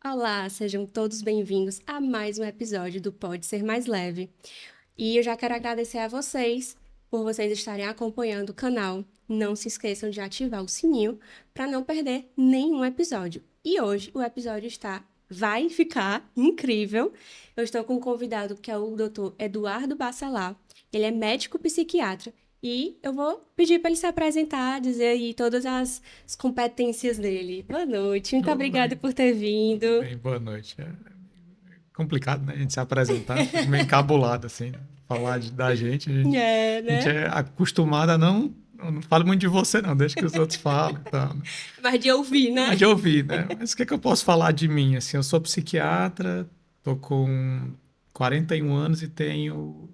Olá, sejam todos bem-vindos a mais um episódio do Pode Ser Mais Leve. E eu já quero agradecer a vocês por vocês estarem acompanhando o canal. Não se esqueçam de ativar o sininho para não perder nenhum episódio. E hoje o episódio vai ficar incrível. Eu estou com um convidado que é o Dr. Eduardo Bacelar. Ele é médico psiquiatra e eu vou pedir para ele se apresentar, dizer aí todas as competências dele. Boa noite, muito Ô, obrigada bem, por ter vindo. bem, boa noite. É complicado, né? A gente se apresentar, fica meio encabulado, assim, né? Falar da gente. É, A gente né? é acostumado a não falo muito de você, não, deixa que os outros falem e tal, né? Mas de ouvir, É né? mais de ouvir, né? Mas o que é que eu posso falar de mim? Assim, eu sou psiquiatra, tô com 41 anos e tenho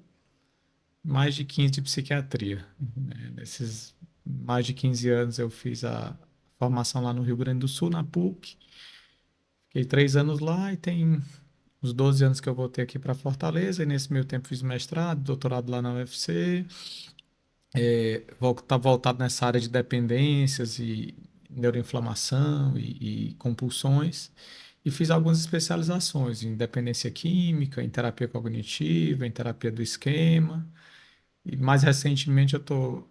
mais de 15 de psiquiatria, né? Nesses mais de 15 anos eu fiz a formação lá no Rio Grande do Sul, na PUC. Fiquei 3 anos lá e tem uns 12 anos que eu voltei aqui para Fortaleza, e nesse meio tempo fiz mestrado, doutorado lá na UFC, tá voltado nessa área de dependências e neuroinflamação e compulsões, e fiz algumas especializações em dependência química, em terapia cognitiva, em terapia do esquema, e mais recentemente eu estou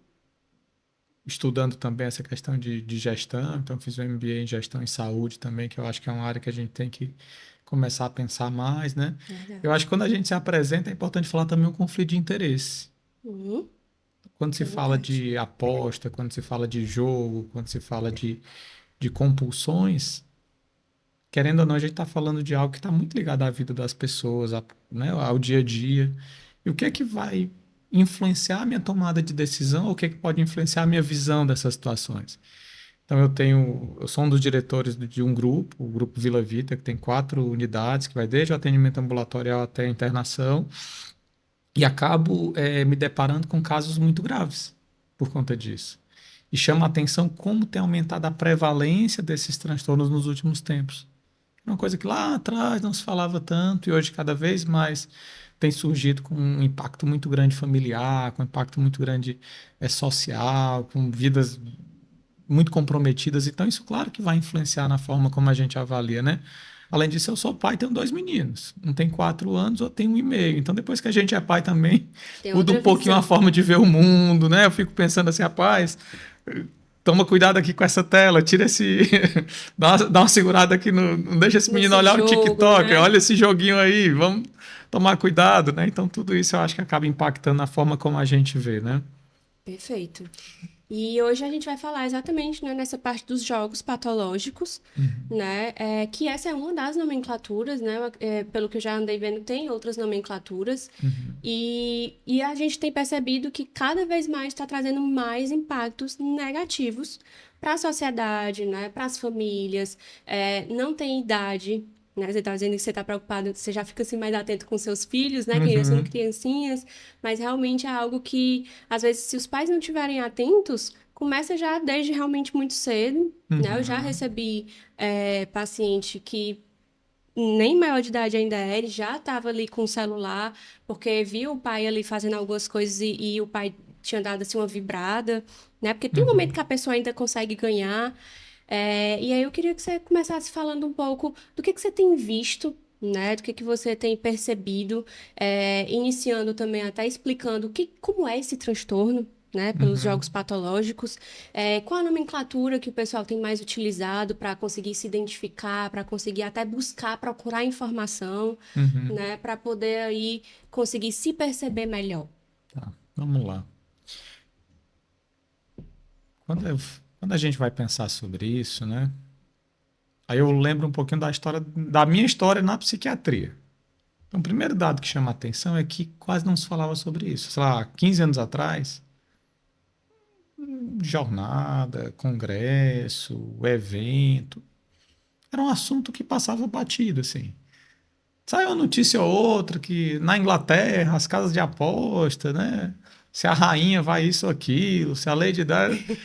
estudando também essa questão de gestão, então fiz um MBA em gestão em saúde também, que eu acho que é uma área que a gente tem que começar a pensar mais, né? Eu Verdade. acho que quando a gente se apresenta é importante falar também o conflito de interesse. Uhum, Quando se fala verdade. de aposta, quando se fala de jogo, quando se fala de compulsões, querendo ou não, a gente está falando de algo que está muito ligado à vida das pessoas, né, ao dia a dia. E o que é que vai influenciar a minha tomada de decisão, ou o que é que pode influenciar a minha visão dessas situações? Então eu sou um dos diretores de um grupo, o Grupo Vila Vita, que tem 4 unidades, que vai desde o atendimento ambulatorial até a internação, e acabo me deparando com casos muito graves por conta disso. E chama a atenção como tem aumentado a prevalência desses transtornos nos últimos tempos. Uma coisa que lá atrás não se falava tanto e hoje cada vez mais tem surgido com um impacto muito grande familiar, com um impacto muito grande social, com vidas muito comprometidas. Então, isso, claro, que vai influenciar na forma como a gente avalia, né? Além disso, eu sou pai, tenho 2 meninos. Um tem 4 anos, outro tem 1,5. Então, depois que a gente é pai também, Tem muda um outra pouquinho a visão. forma de ver o mundo, né? Eu fico pensando assim, rapaz, toma cuidado aqui com essa tela, tira esse. dá uma segurada aqui, não deixa esse menino Nesse olhar o jogo, TikTok, né? olha esse joguinho aí, vamos tomar cuidado, né? Então, tudo isso eu acho que acaba impactando na forma como a gente vê, né? Perfeito. E hoje a gente vai falar exatamente, né, nessa parte dos jogos patológicos, Uhum, né? Que essa é uma das nomenclaturas, né? Pelo que eu já andei vendo, tem outras nomenclaturas. uhum, E a gente tem percebido que cada vez mais está trazendo mais impactos negativos para a sociedade, né? Para as famílias. Não tem idade. Né? Você está dizendo que você está preocupado, você já fica assim mais atento com seus filhos, né? Que ainda são uhum, criancinhas, mas realmente é algo que às vezes, se os pais não estiverem atentos, começa já desde realmente muito cedo, né? Eu já uhum, recebi paciente que nem maior de idade ainda é, ele já estava ali com o celular, porque viu o pai ali fazendo algumas coisas e o pai tinha dado assim uma vibrada, né? Porque tem um momento uhum. que a pessoa ainda consegue ganhar. E aí eu queria que você começasse falando um pouco do que você tem visto, né? Do que você tem percebido, iniciando também até explicando como é esse transtorno, né? Pelos jogos Uhum, patológicos, qual a nomenclatura que o pessoal tem mais utilizado para conseguir se identificar, para conseguir até buscar, procurar informação, uhum. né? Para poder aí conseguir se perceber melhor. Tá, vamos lá. Quando, eu- quando a gente vai pensar sobre isso, né? Aí eu lembro um pouquinho da história, da minha história na psiquiatria. Então, o primeiro dado que chama a atenção é que quase não se falava sobre isso. Sei lá, 15 anos atrás, jornada, congresso, evento, era um assunto que passava batido, assim. Saiu uma notícia ou outra que na Inglaterra, as casas de aposta, né? Se a rainha vai isso ou aquilo, se a Lady Di...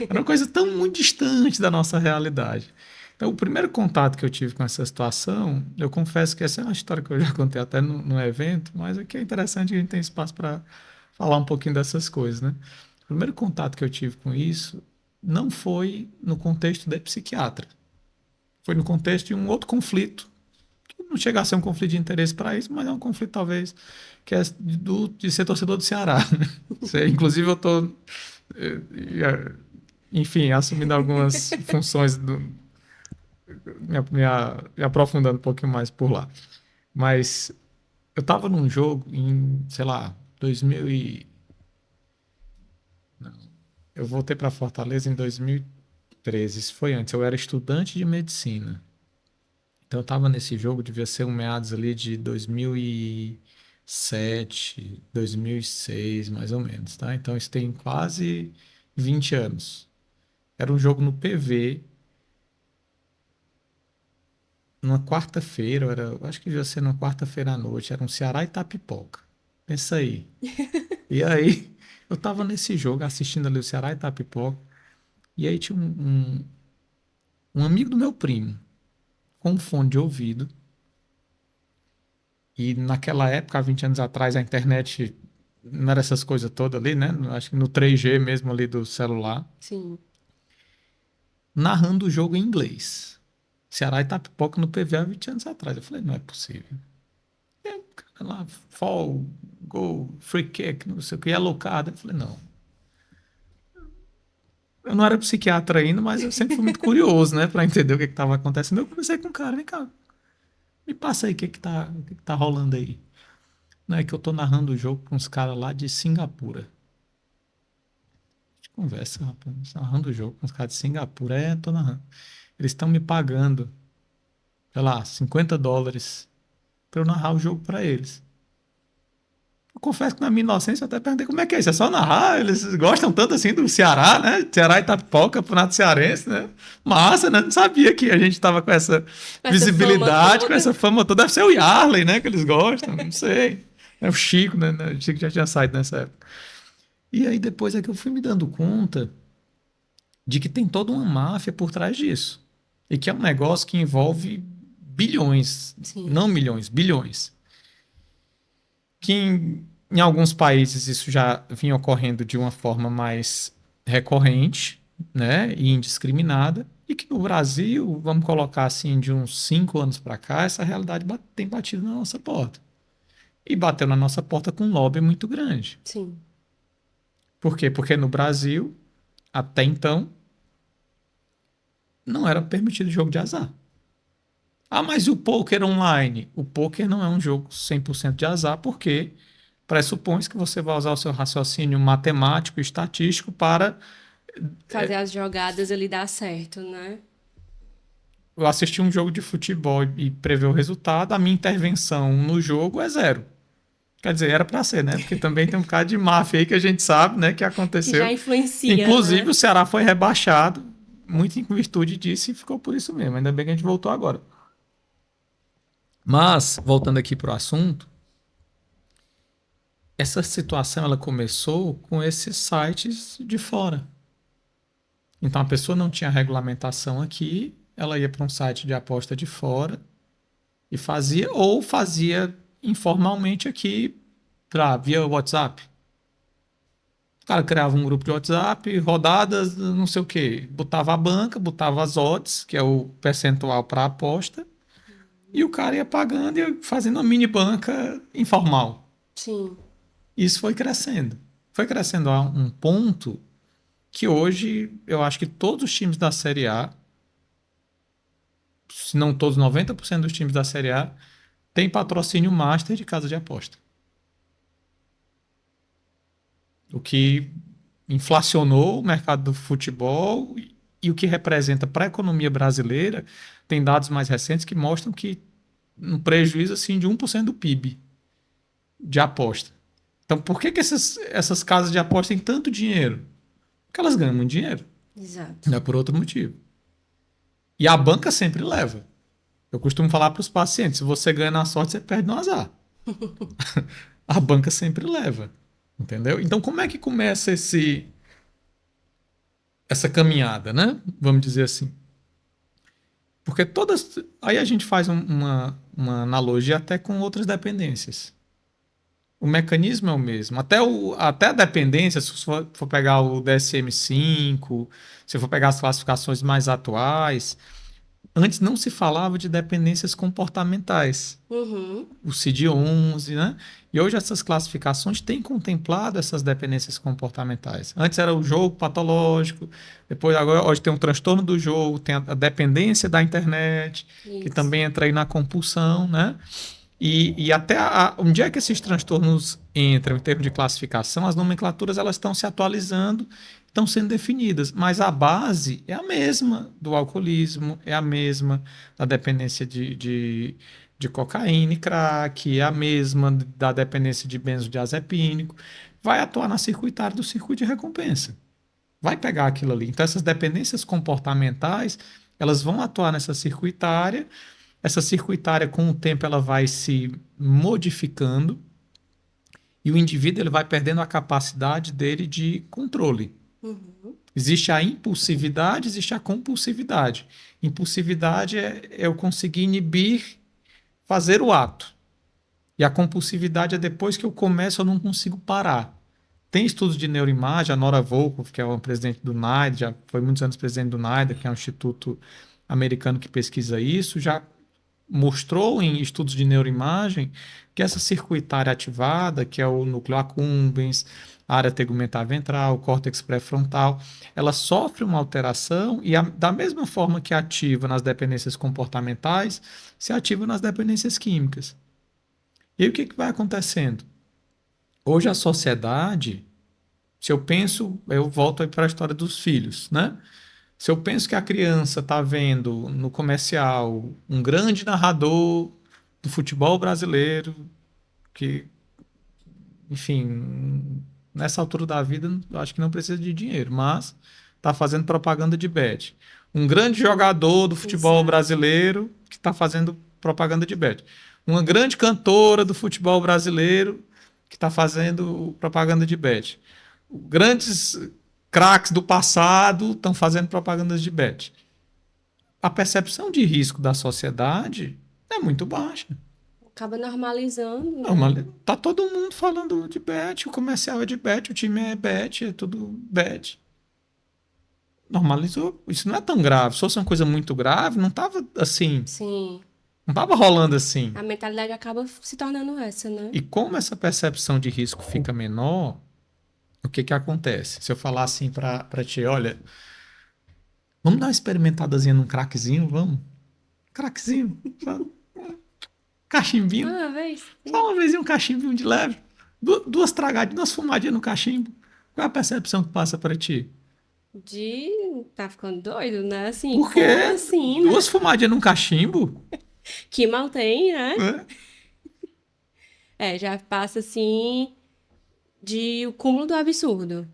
Era uma coisa tão muito distante da nossa realidade. Então, o primeiro contato que eu tive com essa situação, eu confesso que essa é uma história que eu já contei até no evento, mas aqui é interessante que a gente tem espaço para falar um pouquinho dessas coisas, né? O primeiro contato que eu tive com isso não foi no contexto de psiquiatra. Foi no contexto de um outro conflito. Não chega a ser um conflito de interesse para isso, mas é um conflito talvez que é de ser torcedor do Ceará. Inclusive eu estou, enfim, assumindo algumas funções, me aprofundando um pouquinho mais por lá. Mas eu estava num jogo em, sei lá, 2000 e... Não, eu voltei para Fortaleza em 2013, isso foi antes, eu era estudante de medicina. Então eu estava nesse jogo, devia ser um meados ali de 2007, 2006, mais ou menos, tá? Então isso tem quase 20 anos. Era um jogo no PV, numa quarta-feira, eu acho que devia ser numa quarta-feira à noite, era um Ceará e Itapipoca. Pensa aí. E aí, eu tava nesse jogo assistindo ali o Ceará e Itapipoca, e aí tinha um amigo do meu primo, com um fone de ouvido, e naquela época, há 20 anos atrás, a internet não era essas coisas todas ali, né? Acho que no 3G mesmo ali do celular, Sim. narrando o jogo em inglês. Ceará e Itapipoca no PV há 20 anos atrás. Eu falei, não é possível. E aí, o cara lá, fall, gol, free kick, não sei o que, yellow card. Eu falei, não. Eu não era psiquiatra ainda, mas eu sempre fui muito curioso, né, para entender o que estava acontecendo. Eu conversei com o cara, vem cá, me passa aí o que tá rolando aí. Não é que eu tô narrando o jogo com os caras lá de Singapura. Conversa, rapaz. Narrando o jogo com os caras de Singapura. É, tô narrando. Eles estão me pagando, sei lá, US$ 50 para eu narrar o jogo para eles. Eu confesso que na minha inocência eu até perguntei como é que é isso. É só narrar? Eles gostam tanto assim do Ceará, né? Ceará e Itapipoca, Campeonato Cearense, né? Massa, né? Não sabia que a gente tava com essa Essa fama visibilidade, com toda. essa fama toda. Deve ser o Yarley, né? Que eles gostam, não sei. É o Chico, né? O Chico já tinha saído nessa época. E aí depois é que eu fui me dando conta de que tem toda uma máfia por trás disso. E que é um negócio que envolve bilhões, Sim. não milhões, bilhões. Que em alguns países isso já vinha ocorrendo de uma forma mais recorrente, né, e indiscriminada, e que no Brasil, vamos colocar assim, de uns 5 anos para cá, essa realidade tem batido na nossa porta. E bateu na nossa porta com um lobby muito grande. Sim. Por quê? Porque no Brasil, até então, não era permitido jogo de azar. Ah, mas e o poker online? O poker não é um jogo 100% de azar, porque pressupõe que você vai usar o seu raciocínio matemático e estatístico para Fazer as jogadas ali dar certo, né? eu assistir um jogo de futebol e prever o resultado. A minha intervenção no jogo é zero. Quer dizer, era para ser, né? Porque também tem um bocado de máfia aí que a gente sabe, né, que Que já aconteceu. influencia, Inclusive, né? o Ceará foi rebaixado, muito em virtude disso, e ficou por isso mesmo. Ainda bem que a gente voltou agora. Mas, voltando aqui para o assunto, essa situação ela começou com esses sites de fora. Então a pessoa não tinha regulamentação aqui, ela ia para um site de aposta de fora e fazia, ou fazia informalmente aqui via WhatsApp. O cara criava um grupo de WhatsApp, rodadas, não sei o quê. Botava a banca, botava as odds, que é o percentual para aposta, e o cara ia pagando e ia fazendo uma mini banca informal. Sim. Isso foi crescendo. Foi crescendo a um ponto que hoje eu acho que todos os times da Série A, se não todos, 90% dos times da Série A, têm patrocínio master de casa de aposta. O que inflacionou o mercado do futebol e o que representa para a economia brasileira, tem dados mais recentes que mostram que um prejuízo assim de 1% do PIB de aposta. Então, por que essas casas de aposta têm tanto dinheiro? Porque elas ganham muito dinheiro. Exato. Não é por outro motivo. E a banca sempre leva. Eu costumo falar para os pacientes: se você ganha na sorte, você perde no azar. A banca sempre leva. Entendeu? Então, como é que começa essa caminhada, né? Vamos dizer assim. Porque todas. Aí a gente faz uma analogia até com outras dependências. O mecanismo é o mesmo. Até a dependência, se você for pegar o DSM-5, se for pegar as classificações mais atuais, antes não se falava de dependências comportamentais. Uhum. O CID-11, né? E hoje essas classificações têm contemplado essas dependências comportamentais. Antes era o jogo patológico, depois agora hoje tem um transtorno do jogo, tem a dependência da internet, que Isso. também entra aí na compulsão, né? E até onde é que esses transtornos entram em termos de classificação, as nomenclaturas elas estão se atualizando, estão sendo definidas, mas a base é a mesma do alcoolismo, é a mesma da dependência de cocaína e crack, é a mesma da dependência de benzodiazepínico, vai atuar na circuitária do circuito de recompensa. Vai pegar aquilo ali. Então, essas dependências comportamentais, elas vão atuar nessa circuitária. Essa circuitária, com o tempo, ela vai se modificando e o indivíduo ele vai perdendo a capacidade dele de controle. Uhum. Existe a impulsividade, existe a compulsividade. Impulsividade é eu conseguir inibir, fazer o ato. E a compulsividade é depois que eu começo, eu não consigo parar. Tem estudos de neuroimagem, a Nora Volkow, que é o presidente do NIDA, já foi muitos anos presidente do NIDA, que é um instituto americano que pesquisa isso, já mostrou em estudos de neuroimagem que essa circuitária ativada, que é o núcleo accumbens, a área tegumentar ventral, o córtex pré-frontal, ela sofre uma alteração e, da mesma forma que ativa nas dependências comportamentais, se ativa nas dependências químicas. E aí o que vai acontecendo? Hoje a sociedade, se eu penso, eu volto aí para a história dos filhos, né? Se eu penso que a criança está vendo no comercial um grande narrador do futebol brasileiro, que, enfim, nessa altura da vida, eu acho que não precisa de dinheiro, mas está fazendo propaganda de bet. Um grande jogador do futebol Exato. brasileiro que está fazendo propaganda de bet. Uma grande cantora do futebol brasileiro que está fazendo propaganda de bet. Grandes craques do passado estão fazendo propagandas de bet. A percepção de risco da sociedade é muito baixa. Acaba normalizando, Não, né? mas tá todo mundo falando de bet, o comercial é de bet, o time é bet, é tudo bet. Normalizou. Isso não é tão grave. Se fosse uma coisa muito grave, não tava assim, Sim. não tava rolando assim. A mentalidade acaba se tornando essa, né? E como essa percepção de risco fica menor, o que que acontece? Se eu falar assim pra ti, olha, vamos dar uma experimentadazinha num crackzinho, vamos? Crackzinho, só cachimbinho. Ah, vez. Só uma vez um cachimbinho de leve. Duas tragadinhas, duas fumadinhas no cachimbo. Qual é a percepção que passa para ti? De tá ficando doido, né? Assim, Por quê? como assim, né? Duas fumadinhas num cachimbo? Que mal tem, né? Né? É, já passa assim de o cúmulo do absurdo.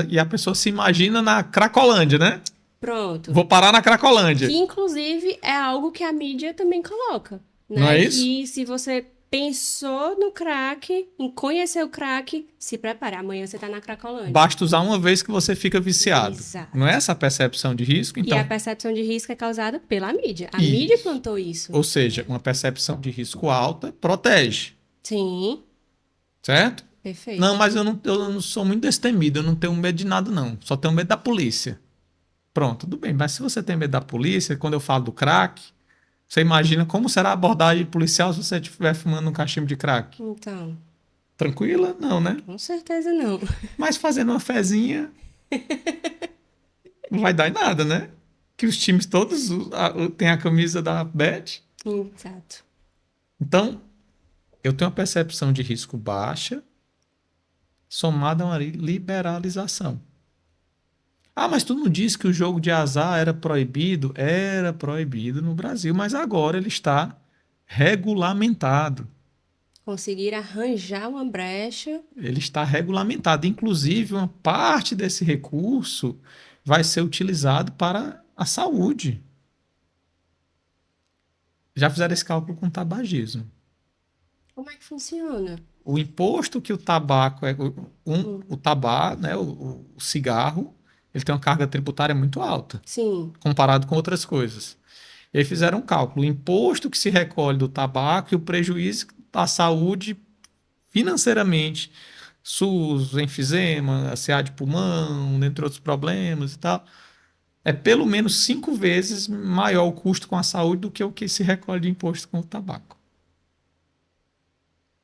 E a pessoa se imagina na Cracolândia, né? Pronto. Vou parar na Que Cracolândia. inclusive é algo que a mídia também coloca, Não né? é isso? Que se você pensou no crack, em conhecer o crack, se prepare, amanhã você tá na Cracolândia. Basta usar uma vez que você fica viciado. Não é Exato. essa a percepção de risco? E a Então, percepção de risco é causada pela mídia. A mídia isso. plantou isso. Ou seja, uma percepção de risco alta protege, Sim, certo? Não, perfeito. mas eu não sou muito destemido, eu não tenho medo de nada, não. Só tenho medo da polícia. Pronto, tudo bem. Mas se você tem medo da polícia, quando eu falo do crack, você imagina como será a abordagem policial se você estiver fumando um cachimbo de crack? Então, Tranquila? Não, né? com certeza não. Mas fazendo uma fezinha, não vai dar em nada, né? Que os times todos têm a camisa da Bet. Exato. Então, eu tenho uma percepção de risco baixa, somada a uma liberalização. Ah, mas tu não disse que o jogo de azar era proibido? Era proibido no Brasil, mas agora ele está regulamentado. Conseguir arranjar uma brecha. Ele está regulamentado. Inclusive, uma parte desse recurso vai ser utilizado para a saúde. Já fizeram esse cálculo com o tabagismo. Como é que funciona? O imposto que o tabaco é, o tabaco, né, o cigarro, ele tem uma carga tributária muito alta, Sim, comparado com outras coisas. E aí fizeram um cálculo. O imposto que se recolhe do tabaco e o prejuízo à saúde financeiramente, SUS, enfisema, CA de pulmão, entre outros problemas e tal, é pelo menos 5 vezes maior o custo com a saúde do que o que se recolhe de imposto com o tabaco.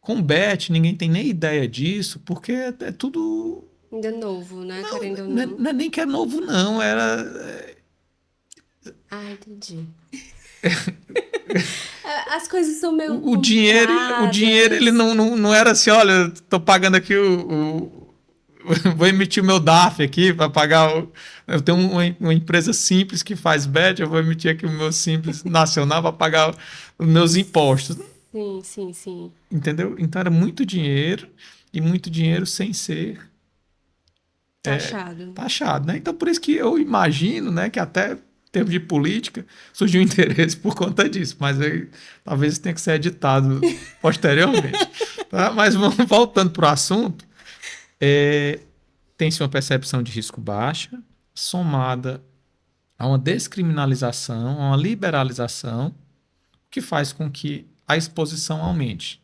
Com o BET, ninguém tem nem ideia disso, porque é tudo. Ainda novo, né? Não, Querendo ou não é, não. não é nem que é novo, não. Era. Ah, entendi. As coisas são meio O dinheiro, ele complicadas. não era assim, olha, estou pagando aqui vou emitir o meu DARF aqui para pagar. Eu tenho uma empresa simples que faz BET, eu vou emitir aqui o meu Simples Nacional para pagar os meus impostos. Sim, sim, sim. Entendeu? Então era muito dinheiro e muito dinheiro sem ser Taxado. taxado, né? Então por isso que eu imagino, né, que até em termos de política surgiu interesse por conta disso, mas aí talvez isso tenha que ser editado posteriormente, tá? Mas vamos voltando para o assunto, tem-se uma percepção de risco baixa, somada a uma descriminalização, a uma liberalização, que faz com que a exposição aumente.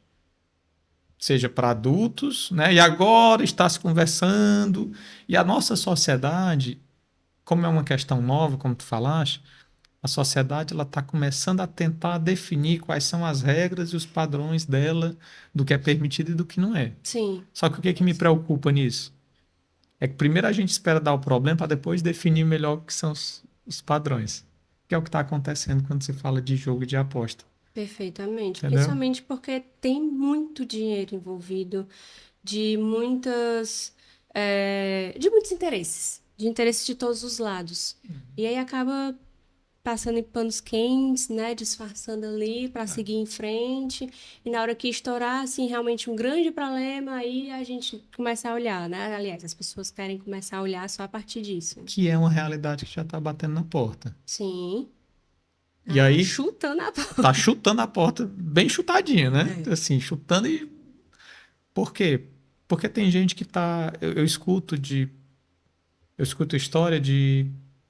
Seja para adultos, né? E agora está se conversando, e a nossa sociedade, como é uma questão nova, como tu falaste, a sociedade ela está começando a tentar definir quais são as regras e os padrões dela, do que é permitido e do que não é. Sim. Só que o que, é que me preocupa nisso? É que primeiro a gente espera dar o problema para depois definir melhor o que são os padrões. Que é o que está acontecendo quando se fala de jogo e de aposta. Perfeitamente. Entendeu? Principalmente porque tem muito dinheiro envolvido, de muitas, de muitos interesses, de interesses de todos os lados. E aí acaba passando em panos quentes, né, disfarçando ali para seguir em frente. E na hora que estourar, assim, realmente um grande problema, aí a gente começa a olhar, né? Aliás, as pessoas querem começar a olhar só a partir disso. Que é uma realidade que já está batendo na porta. Sim. E Ah, aí chutando a bola. tá chutando a porta bem chutadinha, né? É. Assim, chutando e. Por quê? Porque tem gente que tá. Eu escuto de. Eu escuto história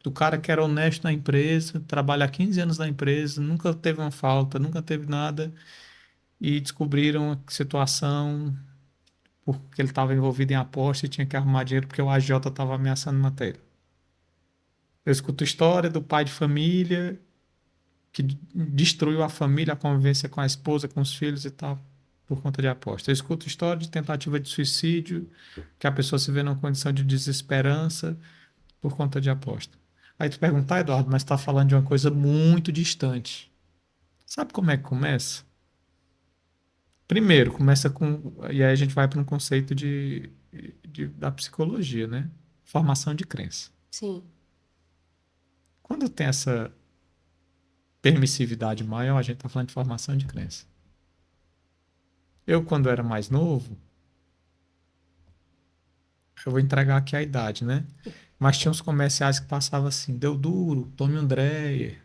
do cara que era honesto na empresa, trabalha há 15 anos na empresa, nunca teve uma falta, nunca teve nada, e descobriram a situação porque ele estava envolvido em aposta e tinha que arrumar dinheiro porque o agiota estava ameaçando matar ele. Eu escuto história do pai de família que destruiu a família, a convivência com a esposa, com os filhos e tal, por conta de aposta. Eu escuto história de tentativa de suicídio, que a pessoa se vê numa condição de desesperança por conta de aposta. Aí tu pergunta, Eduardo, mas está falando de uma coisa muito distante. Sabe como é que começa? Primeiro, começa com. E aí a gente vai para um conceito da psicologia, né? Formação de crença. Sim. Quando tem essa permissividade maior, a gente está falando de formação de crença. Eu, quando era mais novo, eu vou entregar aqui a idade, né? Mas tinha uns comerciais que passavam assim, deu duro, tome um Dreyer,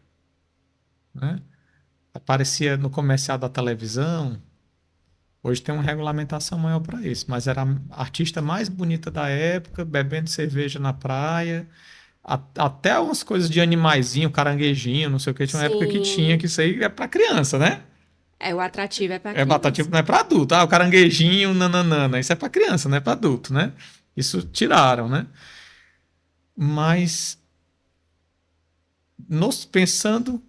né? Aparecia no comercial da televisão. Hoje tem uma regulamentação maior para isso, mas era a artista mais bonita da época, bebendo cerveja na praia, até umas coisas de animaizinho, caranguejinho, não sei o que, tinha uma época que tinha, Sim. que isso aí é para criança, né? É, o atrativo é para É batata, criança. não é para adulto. Ah, o caranguejinho, nananana. Isso é para criança, não é para adulto, né? Isso tiraram, né? Mas pensando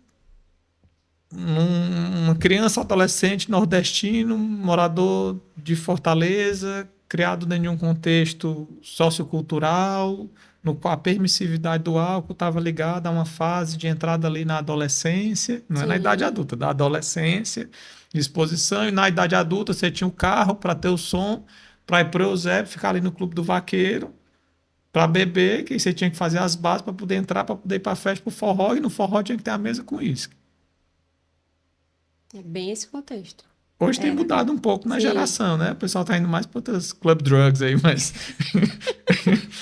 numa criança, adolescente, nordestino, morador de Fortaleza, criado dentro de um contexto sociocultural, no qual a permissividade do álcool estava ligada a uma fase de entrada ali na adolescência, não é na idade Sim. adulta, da adolescência, de exposição, e na idade adulta você tinha um carro para ter o som, para ir para o Eusébio, ficar ali no Clube do Vaqueiro, para beber, que aí você tinha que fazer as bases para poder entrar, para poder ir para a festa, para o forró, e no forró tinha que ter a mesa com isso. É bem esse contexto. Hoje tem Era. mudado um pouco na Sim. geração, né? O pessoal tá indo mais para outras club drugs aí, mas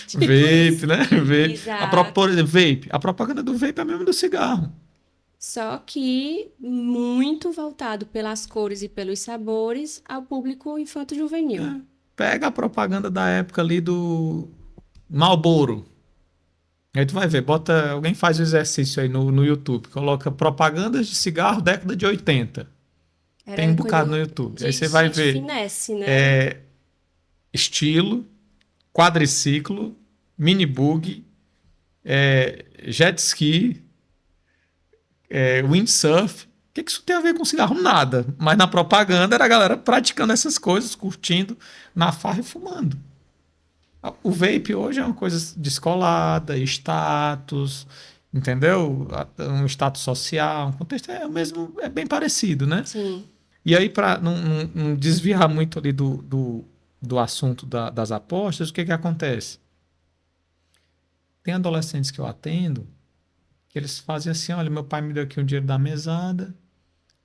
Tipo vape, isso. né? Vape. Por Exato. exemplo, vape. A propaganda do vape é a mesma do cigarro. Só que muito voltado pelas cores e pelos sabores ao público infanto-juvenil. Pega a propaganda da época ali do Marlboro. Aí tu vai ver, bota, alguém faz o exercício aí no YouTube, coloca propagandas de cigarro década de 80. Tem um Era bocado no coisa YouTube. Aí de você vai gente ver finesse, né? estilo, quadriciclo, mini bug, jet ski, windsurf. O que isso tem a ver com cigarro? Nada. Mas na propaganda era a galera praticando essas coisas, curtindo na farra e fumando. O vape hoje é uma coisa descolada, status, entendeu? Um status social, um contexto é o mesmo, é bem parecido, né? Sim. E aí, para não desviar muito ali do assunto das apostas, o que que acontece? Tem adolescentes que eu atendo que eles fazem assim: olha, meu pai me deu aqui um dinheiro da mesada,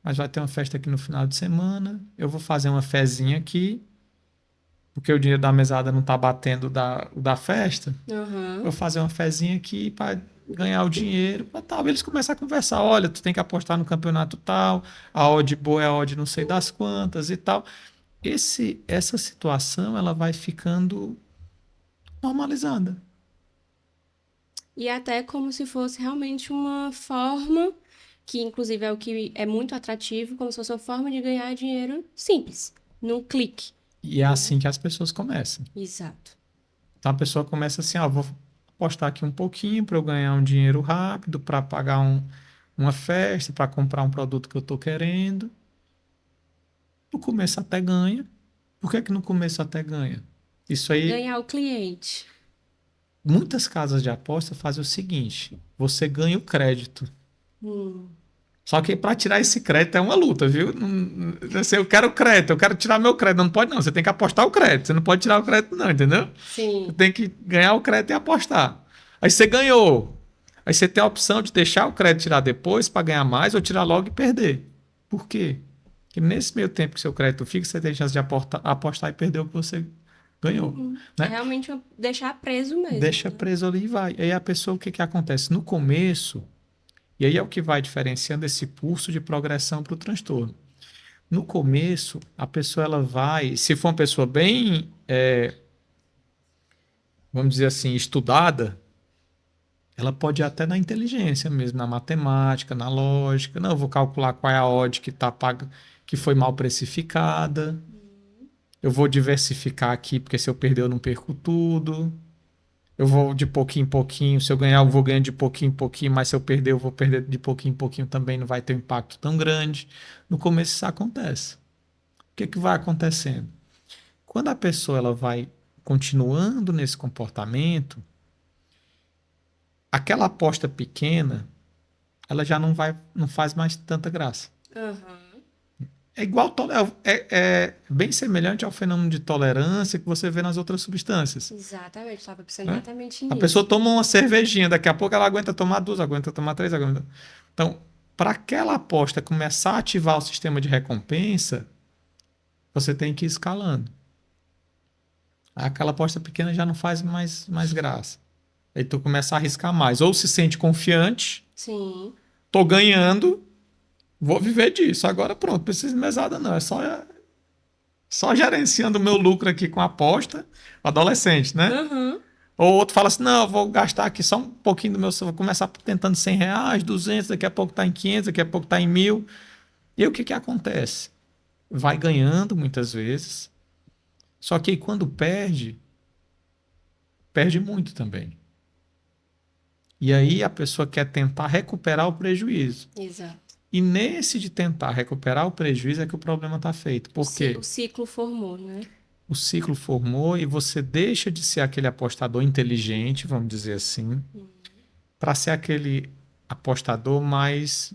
mas vai ter uma festa aqui no final de semana, eu vou fazer uma fezinha aqui, porque o dinheiro da mesada não está batendo da festa, Aham. vou fazer uma fezinha aqui para ganhar o dinheiro, para tal. Eles começam a conversar: olha, tu tem que apostar no campeonato tal, a odd boa é a odd não sei das quantas e tal. Essa situação ela vai ficando normalizada. E até como se fosse realmente uma forma, que inclusive é o que é muito atrativo, como se fosse uma forma de ganhar dinheiro simples, num clique, E é né? assim que as pessoas começam. Exato. Então a pessoa começa assim: vou apostar aqui um pouquinho para eu ganhar um dinheiro rápido, para pagar uma festa, para comprar um produto que eu estou querendo. No começo até ganha. Por que que no começo até ganha? Isso aí, Ganhar o cliente. muitas casas de aposta fazem o seguinte: você ganha o crédito. Hum, Só que para tirar esse crédito é uma luta, viu? Assim, eu quero crédito, eu quero tirar meu crédito. Não pode, não. Você tem que apostar o crédito. Você não pode tirar o crédito, não, entendeu? Você sim. tem que ganhar o crédito e apostar. Aí você ganhou. Aí você tem a opção de deixar o crédito tirar depois para ganhar mais ou tirar logo e perder. Por quê? Porque nesse meio tempo que seu crédito fica, você tem chance de apostar e perder o que você ganhou, Uhum. É né? realmente deixar preso mesmo, Deixa né? preso ali e vai. Aí a pessoa, o que que acontece? No começo, e aí é o que vai diferenciando esse pulso de progressão para o transtorno. No começo, a pessoa ela vai, se for uma pessoa bem, vamos dizer assim, estudada, ela pode ir até na inteligência mesmo, na matemática, na lógica. Não, eu vou calcular qual é a odd que tá paga, que foi mal precificada. Eu vou diversificar aqui, porque se eu perder, eu não perco tudo. Eu vou de pouquinho em pouquinho. Se eu ganhar, eu vou ganhando de pouquinho em pouquinho, mas se eu perder, eu vou perder de pouquinho em pouquinho também, não vai ter um impacto tão grande. No começo isso acontece. O que que vai acontecendo? Quando a pessoa ela vai continuando nesse comportamento, aquela aposta pequena, ela já não faz mais tanta graça. Aham. É igual, é bem semelhante ao fenômeno de tolerância que você vê nas outras substâncias, Exatamente, estava pensando né? exatamente A pessoa nisso. toma uma cervejinha, daqui a pouco ela aguenta tomar duas, aguenta tomar três, aguenta. Então, para aquela aposta começar a ativar o sistema de recompensa, você tem que ir escalando. Aquela aposta pequena já não faz mais graça. Aí tu começa a arriscar mais. Ou se sente confiante, Sim. tô ganhando, vou viver disso. Agora pronto, preciso de mesada não. É só gerenciando o meu lucro aqui com aposta, adolescente, né? Aham. Ou outro fala assim, não, eu vou gastar aqui só um pouquinho do meu, vou começar tentando R$ 100, 200, daqui a pouco está em 500, daqui a pouco está em 1.000. E aí o que que acontece? Vai ganhando muitas vezes, só que aí quando perde, perde muito também. E aí a pessoa quer tentar recuperar o prejuízo. Exato. E nesse de tentar recuperar o prejuízo é que o problema está feito. Por O quê? ciclo formou, né? O ciclo formou e você deixa de ser aquele apostador inteligente, vamos dizer assim, para ser aquele apostador mais.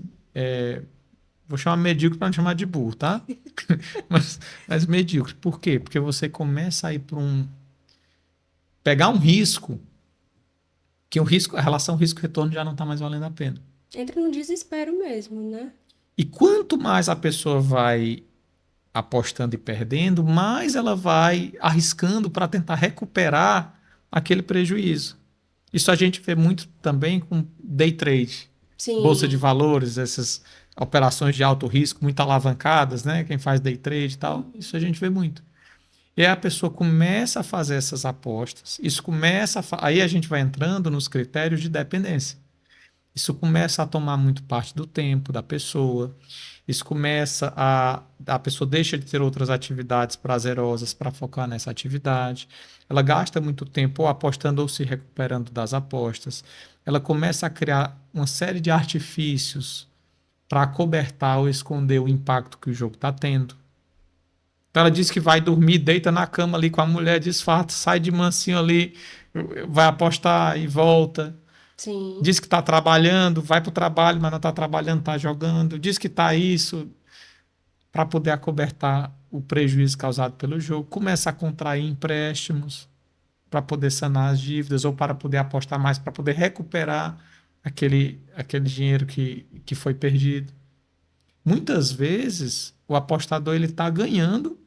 Vou chamar medíocre para não chamar de burro, tá? mas medíocre. Por quê? Porque você começa a ir para pegar um risco, que o risco, a relação risco-retorno já não está mais valendo a pena. Entra no desespero mesmo, né? E quanto mais a pessoa vai apostando e perdendo, mais ela vai arriscando para tentar recuperar aquele prejuízo. Isso a gente vê muito também com day trade, bolsa de Sim. valores, essas operações de alto risco muito alavancadas, né? Quem faz day trade e tal, isso a gente vê muito. E aí a pessoa começa a fazer essas apostas, isso começa aí a gente vai entrando nos critérios de dependência. Isso começa a tomar muito parte do tempo da pessoa. Isso começa a pessoa deixa de ter outras atividades prazerosas para focar nessa atividade. Ela gasta muito tempo ou apostando ou se recuperando das apostas. Ela começa a criar uma série de artifícios para acobertar ou esconder o impacto que o jogo está tendo. Então ela diz que vai dormir, deita na cama ali com a mulher, disfarça, sai de mansinho ali, vai apostar e volta. Sim. Diz que está trabalhando, vai para o trabalho, mas não está trabalhando, está jogando. Diz que está isso para poder acobertar o prejuízo causado pelo jogo. Começa a contrair empréstimos para poder sanar as dívidas ou para poder apostar mais, para poder recuperar aquele dinheiro que foi perdido. Muitas vezes o apostador ele está ganhando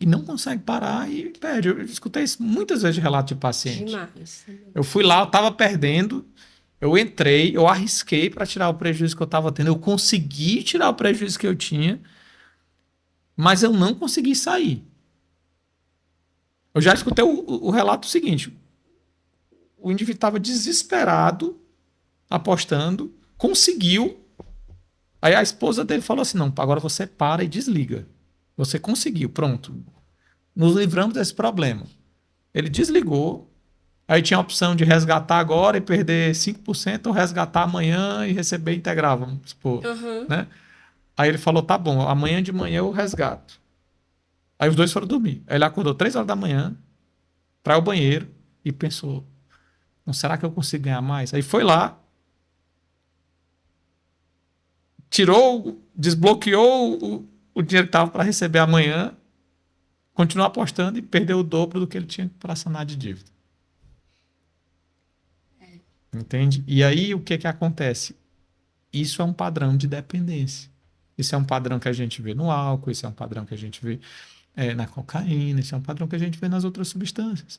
e não consegue parar e perde. Eu escutei isso muitas vezes de relato de paciente. Demais. Eu fui lá, eu estava perdendo, eu entrei, eu arrisquei para tirar o prejuízo que eu estava tendo, eu consegui tirar o prejuízo que eu tinha, mas eu não consegui sair. Eu já escutei o relato seguinte: o indivíduo estava desesperado, apostando, conseguiu. Aí a esposa dele falou assim: não, agora você para e desliga. Você conseguiu, pronto. Nos livramos desse problema. Ele desligou. Aí tinha a opção de resgatar agora e perder 5% ou resgatar amanhã e receber integral, vamos supor, Uhum. né? Aí ele falou, tá bom, amanhã de manhã eu resgato. Aí os dois foram dormir. Aí ele acordou 3 horas da manhã para ir ao banheiro e pensou, não, será que eu consigo ganhar mais? Aí foi lá, tirou, desbloqueou o dinheiro que estava para receber amanhã, continuou apostando e perdeu o dobro do que ele tinha para sanar de dívida. Entende? E aí o que que acontece? Isso é um padrão de dependência. Isso é um padrão que a gente vê no álcool, isso é um padrão que a gente vê na cocaína, isso é um padrão que a gente vê nas outras substâncias.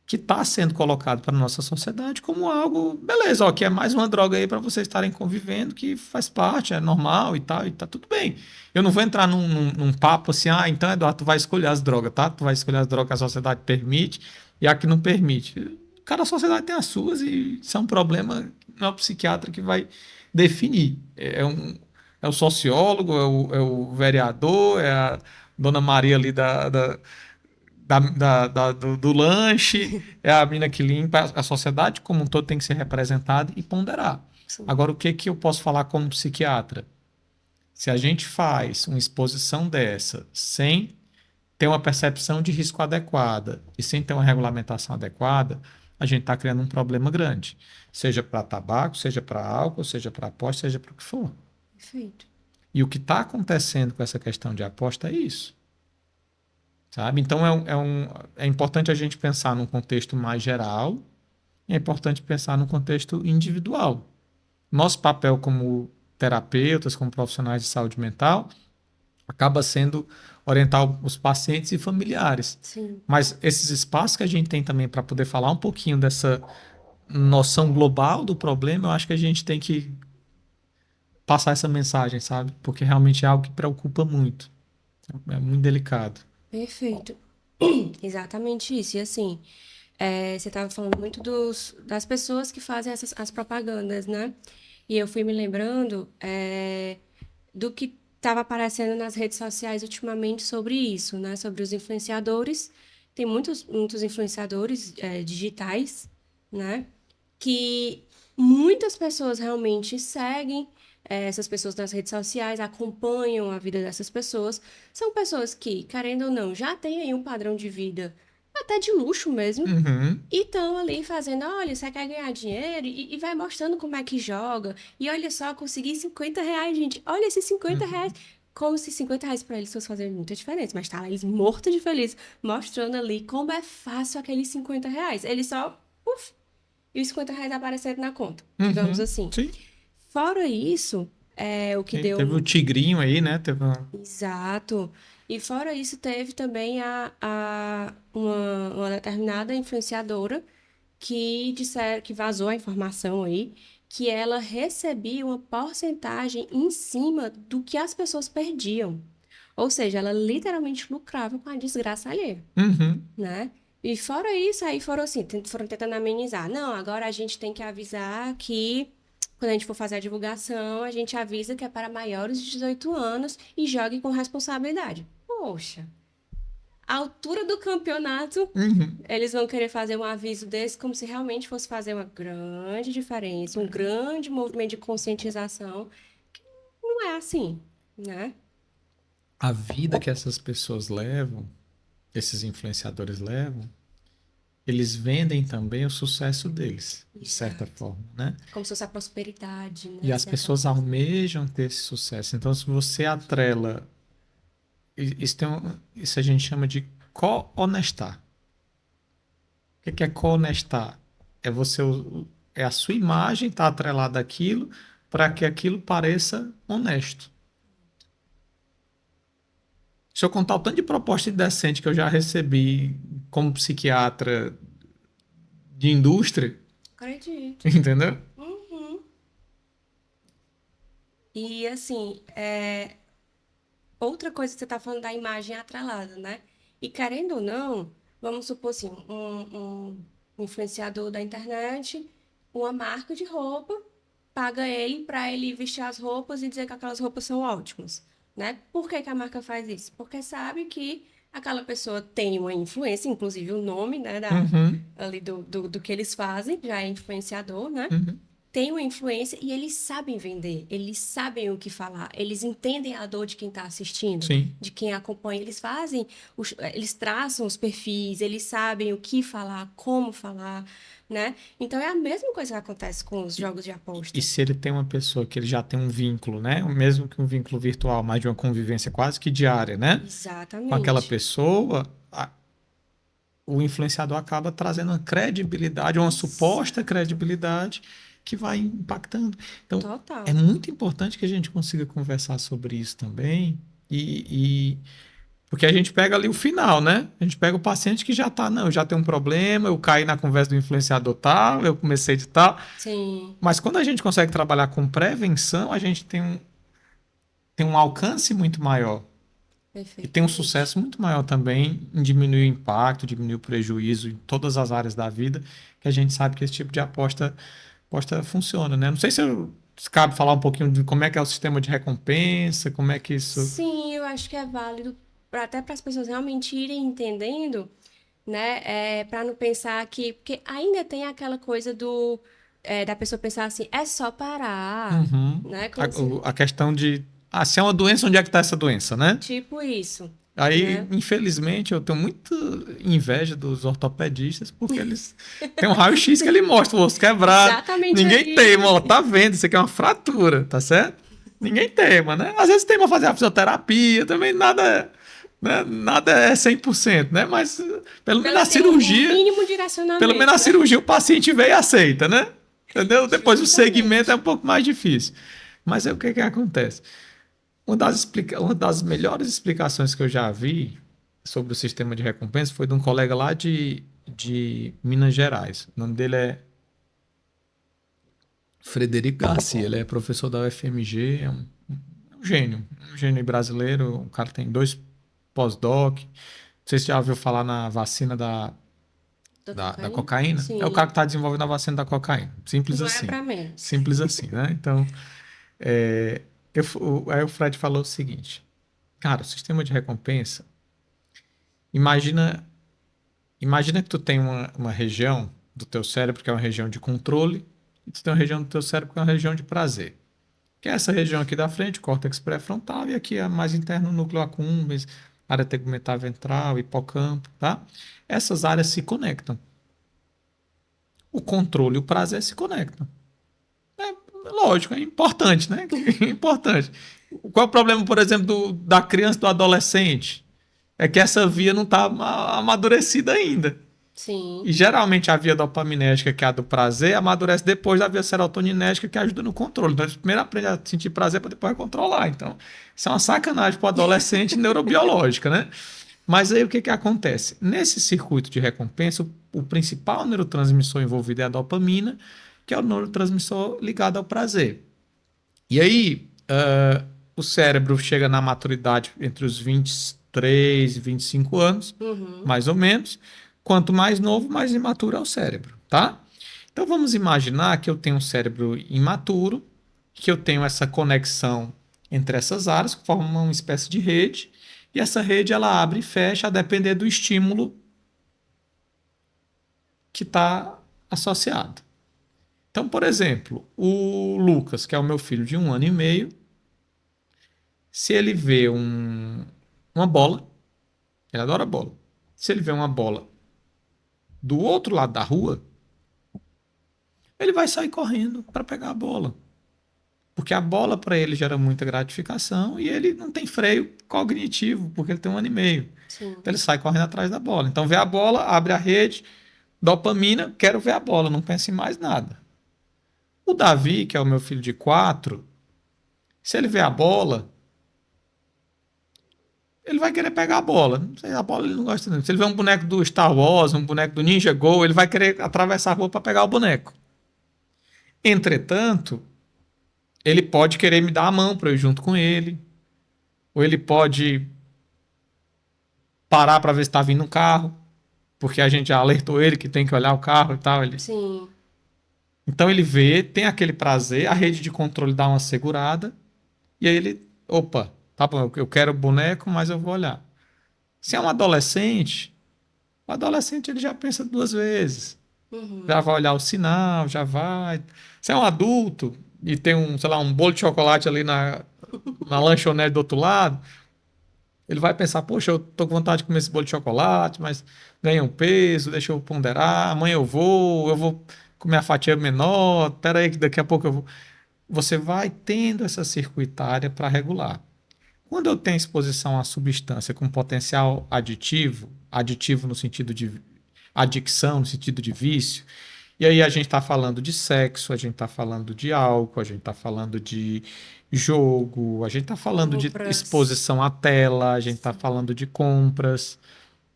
Que está sendo colocado para a nossa sociedade como algo, beleza, ó, que é mais uma droga aí para vocês estarem convivendo, que faz parte, é normal e tá tudo bem. Eu não vou entrar num papo assim, ah, então, Eduardo, tu vai escolher as drogas, tá? Tu vai escolher as drogas que a sociedade permite e a que não permite. Cada sociedade tem as suas e isso é um problema, não é o psiquiatra que vai definir. É o sociólogo, é o vereador, é a Dona Maria ali do lanche, é a mina que limpa. A sociedade como um todo tem que ser representada e ponderar. Sim. Agora, o que que eu posso falar como psiquiatra? Se a gente faz uma exposição dessa sem ter uma percepção de risco adequada e sem ter uma regulamentação adequada, a gente está criando um problema grande. Seja para tabaco, seja para álcool, seja para aposta, seja para o que for. Perfeito. E o que está acontecendo com essa questão de aposta é isso. Sabe? Então é importante a gente pensar num contexto mais geral e é importante pensar num contexto individual. Nosso papel como terapeutas, como profissionais de saúde mental, acaba sendo orientar os pacientes e familiares. Sim. Mas esses espaços que a gente tem também para poder falar um pouquinho dessa noção global do problema, eu acho que a gente tem que passar essa mensagem, sabe? Porque realmente é algo que preocupa muito. É muito delicado. Perfeito. Exatamente isso. E assim, você estava falando muito das pessoas que fazem as propagandas, né? E eu fui me lembrando do que estava aparecendo nas redes sociais ultimamente sobre isso, né? Sobre os influenciadores. Tem muitos influenciadores digitais, né? Que muitas pessoas realmente seguem essas pessoas nas redes sociais, acompanham a vida dessas pessoas. São pessoas que, querendo ou não, já têm aí um padrão de vida até de luxo mesmo. Uhum. E estão ali fazendo, olha, você quer ganhar dinheiro? E vai mostrando como é que joga. E olha só, consegui R$ 50, gente. Olha esses R$ 50. Como se R$ 50 para eles fosse fazer muita diferença. Mas tá lá, eles mortos de feliz, mostrando ali como é fácil aqueles R$ 50. Eles só, uf, e os R$ 50 apareceram na conta, digamos Uhum. assim. Sim. Fora isso, o que E deu teve o tigrinho aí, né? Teve uma... exato. E fora isso, teve também uma determinada influenciadora que vazou a informação aí, que ela recebia uma porcentagem em cima do que as pessoas perdiam. Ou seja, ela literalmente lucrava com a desgraça alheia, Uhum. né? E fora isso, aí foram assim, foram tentando amenizar. Não, agora a gente tem que avisar que quando a gente for fazer a divulgação, a gente avisa que é para maiores de 18 anos e jogue com responsabilidade. Poxa, a altura do campeonato, Uhum. eles vão querer fazer um aviso desse como se realmente fosse fazer uma grande diferença, um grande movimento de conscientização. Não é assim, né? A vida que essas pessoas levam, esses influenciadores levam, eles vendem também o sucesso deles, de certa Exato. forma, né? Como se fosse a prosperidade, E né? as Ser aquela pessoas coisa. almejam ter esse sucesso. Então, se você atrela, isso a gente chama de co-honestar. O que é co-honestar? É é a sua imagem estar atrelada àquilo para que aquilo pareça honesto. Se eu contar o tanto de proposta indecente que eu já recebi como psiquiatra de indústria, Acredito. entendeu? Uhum. E assim, outra coisa que você está falando da imagem atrelada, né? E querendo ou não, vamos supor assim, um influenciador da internet, uma marca de roupa, paga ele para ele vestir as roupas e dizer que aquelas roupas são ótimas, né? Por que que a marca faz isso? Porque sabe que aquela pessoa tem uma influência, inclusive o nome, né, Uhum, ali do que eles fazem, já é influenciador, né? uhum. Têm uma influência e eles sabem vender, eles sabem o que falar, eles entendem a dor de quem está assistindo, Sim. de quem acompanha, eles fazem, eles traçam os perfis, eles sabem o que falar, como falar, né? Então é a mesma coisa que acontece com os jogos de E aposta. se ele tem uma pessoa que ele já tem um vínculo, né? Mesmo que um vínculo virtual, mas de uma convivência quase que diária, né? Com aquela Exatamente. pessoa, o influenciador acaba trazendo uma credibilidade, uma suposta Exato. credibilidade que vai impactando. Então, é Total. muito importante que a gente consiga conversar sobre isso também porque a gente pega ali o final, né? A gente pega o paciente que já tá, não, eu já tenho um problema, eu caí na conversa do influenciador tal, eu comecei de tal. Sim, Mas quando a gente consegue trabalhar com prevenção, a gente tem um alcance muito maior. E tem um perfeitamente. sucesso muito maior também em diminuir o impacto, diminuir o prejuízo em todas as áreas da vida, que a gente sabe que esse tipo de aposta funciona, né? Não sei se cabe falar um pouquinho de como é que é o sistema de recompensa, como é que isso. Sim, eu acho que é válido até para as pessoas realmente irem entendendo, né? Para não pensar que. Porque ainda tem aquela coisa da pessoa pensar assim, é só parar, Uhum. né? A, Como se. a questão de, se é uma doença, onde é que está essa doença, né? Tipo isso, Aí, né? infelizmente, eu tenho muita inveja dos ortopedistas, porque eles têm um raio-x que ele mostra o osso quebrado. Exatamente Ninguém ali. teima, ó, tá vendo? Isso aqui é uma fratura, tá certo? Ninguém teima, né? Às vezes teima fazer a fisioterapia, também nada, né? Nada é 100%, né? Mas pelo menos na Tem um cirurgia, mínimo pelo menos direcionamento, na né? cirurgia o paciente vem e aceita, né? Entendeu? Depois o segmento é um Justamente. pouco mais difícil. Mas aí o que que acontece? Uma das melhores explicações que eu já vi sobre o sistema de recompensa foi de um colega lá de Minas Gerais. O nome dele é Frederico Garcia. Ele é professor da UFMG, um gênio brasileiro. O cara tem 2 pós-doc. Não sei se você já ouviu falar na vacina Da da cocaína? cocaína. É o cara que Sim. está desenvolvendo a vacina da cocaína. Simples Não é assim. para menos. Simples assim, né? Então, é, aí o Fred falou o seguinte. Cara, o sistema de recompensa, imagina, imagina que tu tem uma região do teu cérebro que é uma região de controle e tu tem uma região do teu cérebro que é uma região de prazer. Que é essa região aqui da frente, córtex pré-frontal, e aqui é mais interno, núcleo accumbens, área tegumentar ventral, hipocampo, tá? Essas áreas se conectam. O controle e o prazer se conectam. Lógico, é importante, né? É importante. Qual é o problema, por exemplo, da criança e do adolescente? É que essa via não está amadurecida ainda. E Sim. geralmente a via dopaminérgica, que é a do prazer, amadurece depois da via serotoninérgica, que ajuda no controle. Então, a gente primeiro aprende a sentir prazer para depois controlar. Então, isso é uma sacanagem para o adolescente neurobiológica, né? Mas aí o que acontece? Nesse circuito de recompensa, o principal neurotransmissor envolvido é a dopamina, que é o neurotransmissor ligado ao prazer. E aí, o cérebro chega na maturidade entre os 23 e 25 anos, Uhum. mais ou menos. quanto mais novo, mais imaturo é o cérebro, tá? Então vamos imaginar que eu tenho um cérebro imaturo, que eu tenho essa conexão entre essas áreas, que formam uma espécie de rede, e essa rede ela abre e fecha a depender do estímulo que está associado. Então, por exemplo, o Lucas, que é o meu filho de 1 ano e meio, se ele vê uma bola, ele adora bola. Se ele vê uma bola do outro lado da rua, ele vai sair correndo para pegar a bola. Porque a bola para ele gera muita gratificação e ele não tem freio cognitivo, porque ele tem 1 ano e meio. Sim. Então ele sai correndo atrás da bola. Então vê a bola, abre a rede, dopamina, quero ver a bola, não penso em mais nada. O Davi, que é o meu filho de 4, se ele vê a bola, ele vai querer pegar a bola. Não sei, a bola ele não gosta não. Se ele vê um boneco do Star Wars, um boneco do Ninja Go, ele vai querer atravessar a rua para pegar o boneco. Entretanto, ele pode querer me dar a mão para eu ir junto com ele, ou ele pode parar para ver se está vindo um carro, porque a gente já alertou ele que tem que olhar o carro e tal. Sim. Então ele vê, tem aquele prazer, a rede de controle dá uma segurada, e aí ele, opa, tá bom, eu quero o boneco, mas eu vou olhar. Se é um adolescente, o adolescente ele já pensa 2 vezes. Já vai olhar o sinal, já vai. Se é um adulto e tem sei lá, um bolo de chocolate ali na lanchonete do outro lado, ele vai pensar, poxa, eu tô com vontade de comer esse bolo de chocolate, mas ganha um peso, deixa eu ponderar, amanhã eu vou comer a fatia menor, peraí que daqui a pouco eu vou. Você vai tendo essa circuitária para regular. Quando eu tenho exposição a substância com potencial aditivo, aditivo no sentido de adicção, no sentido de vício, e aí a gente está falando de sexo, a gente está falando de álcool, a gente está falando de jogo, a gente está falando de Compras. exposição à tela, a gente está falando de compras,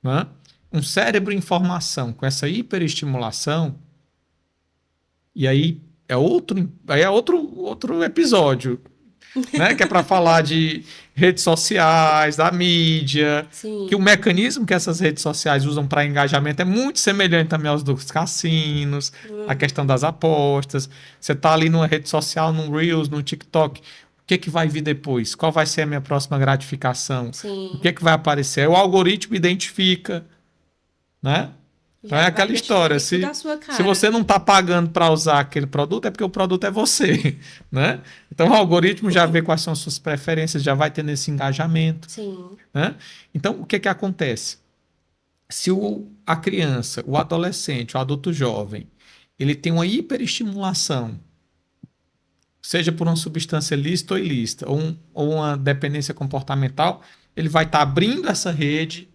né? Um cérebro em formação com essa hiperestimulação, e aí é outro episódio, né? Que é para falar de redes sociais, da mídia, que o Sim. mecanismo que essas redes sociais usam para engajamento é muito semelhante também aos dos cassinos, a questão das apostas. Você tá ali numa rede social, num Reels, num TikTok, o que que vai vir depois? Qual vai ser a minha próxima gratificação? O Sim. que que vai aparecer? O algoritmo identifica, né? Então é Já vai aquela identificar história, ali tudo se, à sua se cara. você não está pagando para usar aquele produto, é porque o produto é você, né? Então o algoritmo já vê quais são as suas preferências, já vai tendo esse engajamento, Sim. né? Então o que que acontece? Se a criança, o adolescente, o adulto jovem, ele tem uma hiperestimulação, seja por uma substância lícita ou ilícita, ou uma dependência comportamental, ele vai estar abrindo essa rede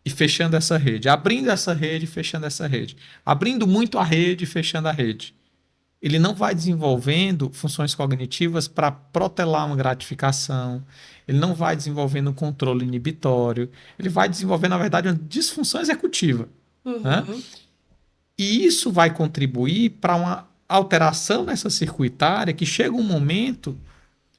e fechando essa rede, abrindo essa rede e fechando essa rede, abrindo muito a rede e fechando a rede. Ele não vai desenvolvendo funções cognitivas para protelar uma gratificação, ele não vai desenvolvendo um controle inibitório, ele vai desenvolver, na verdade, uma disfunção executiva, né? Uhum. E isso vai contribuir para uma alteração nessa circuitária que chega um momento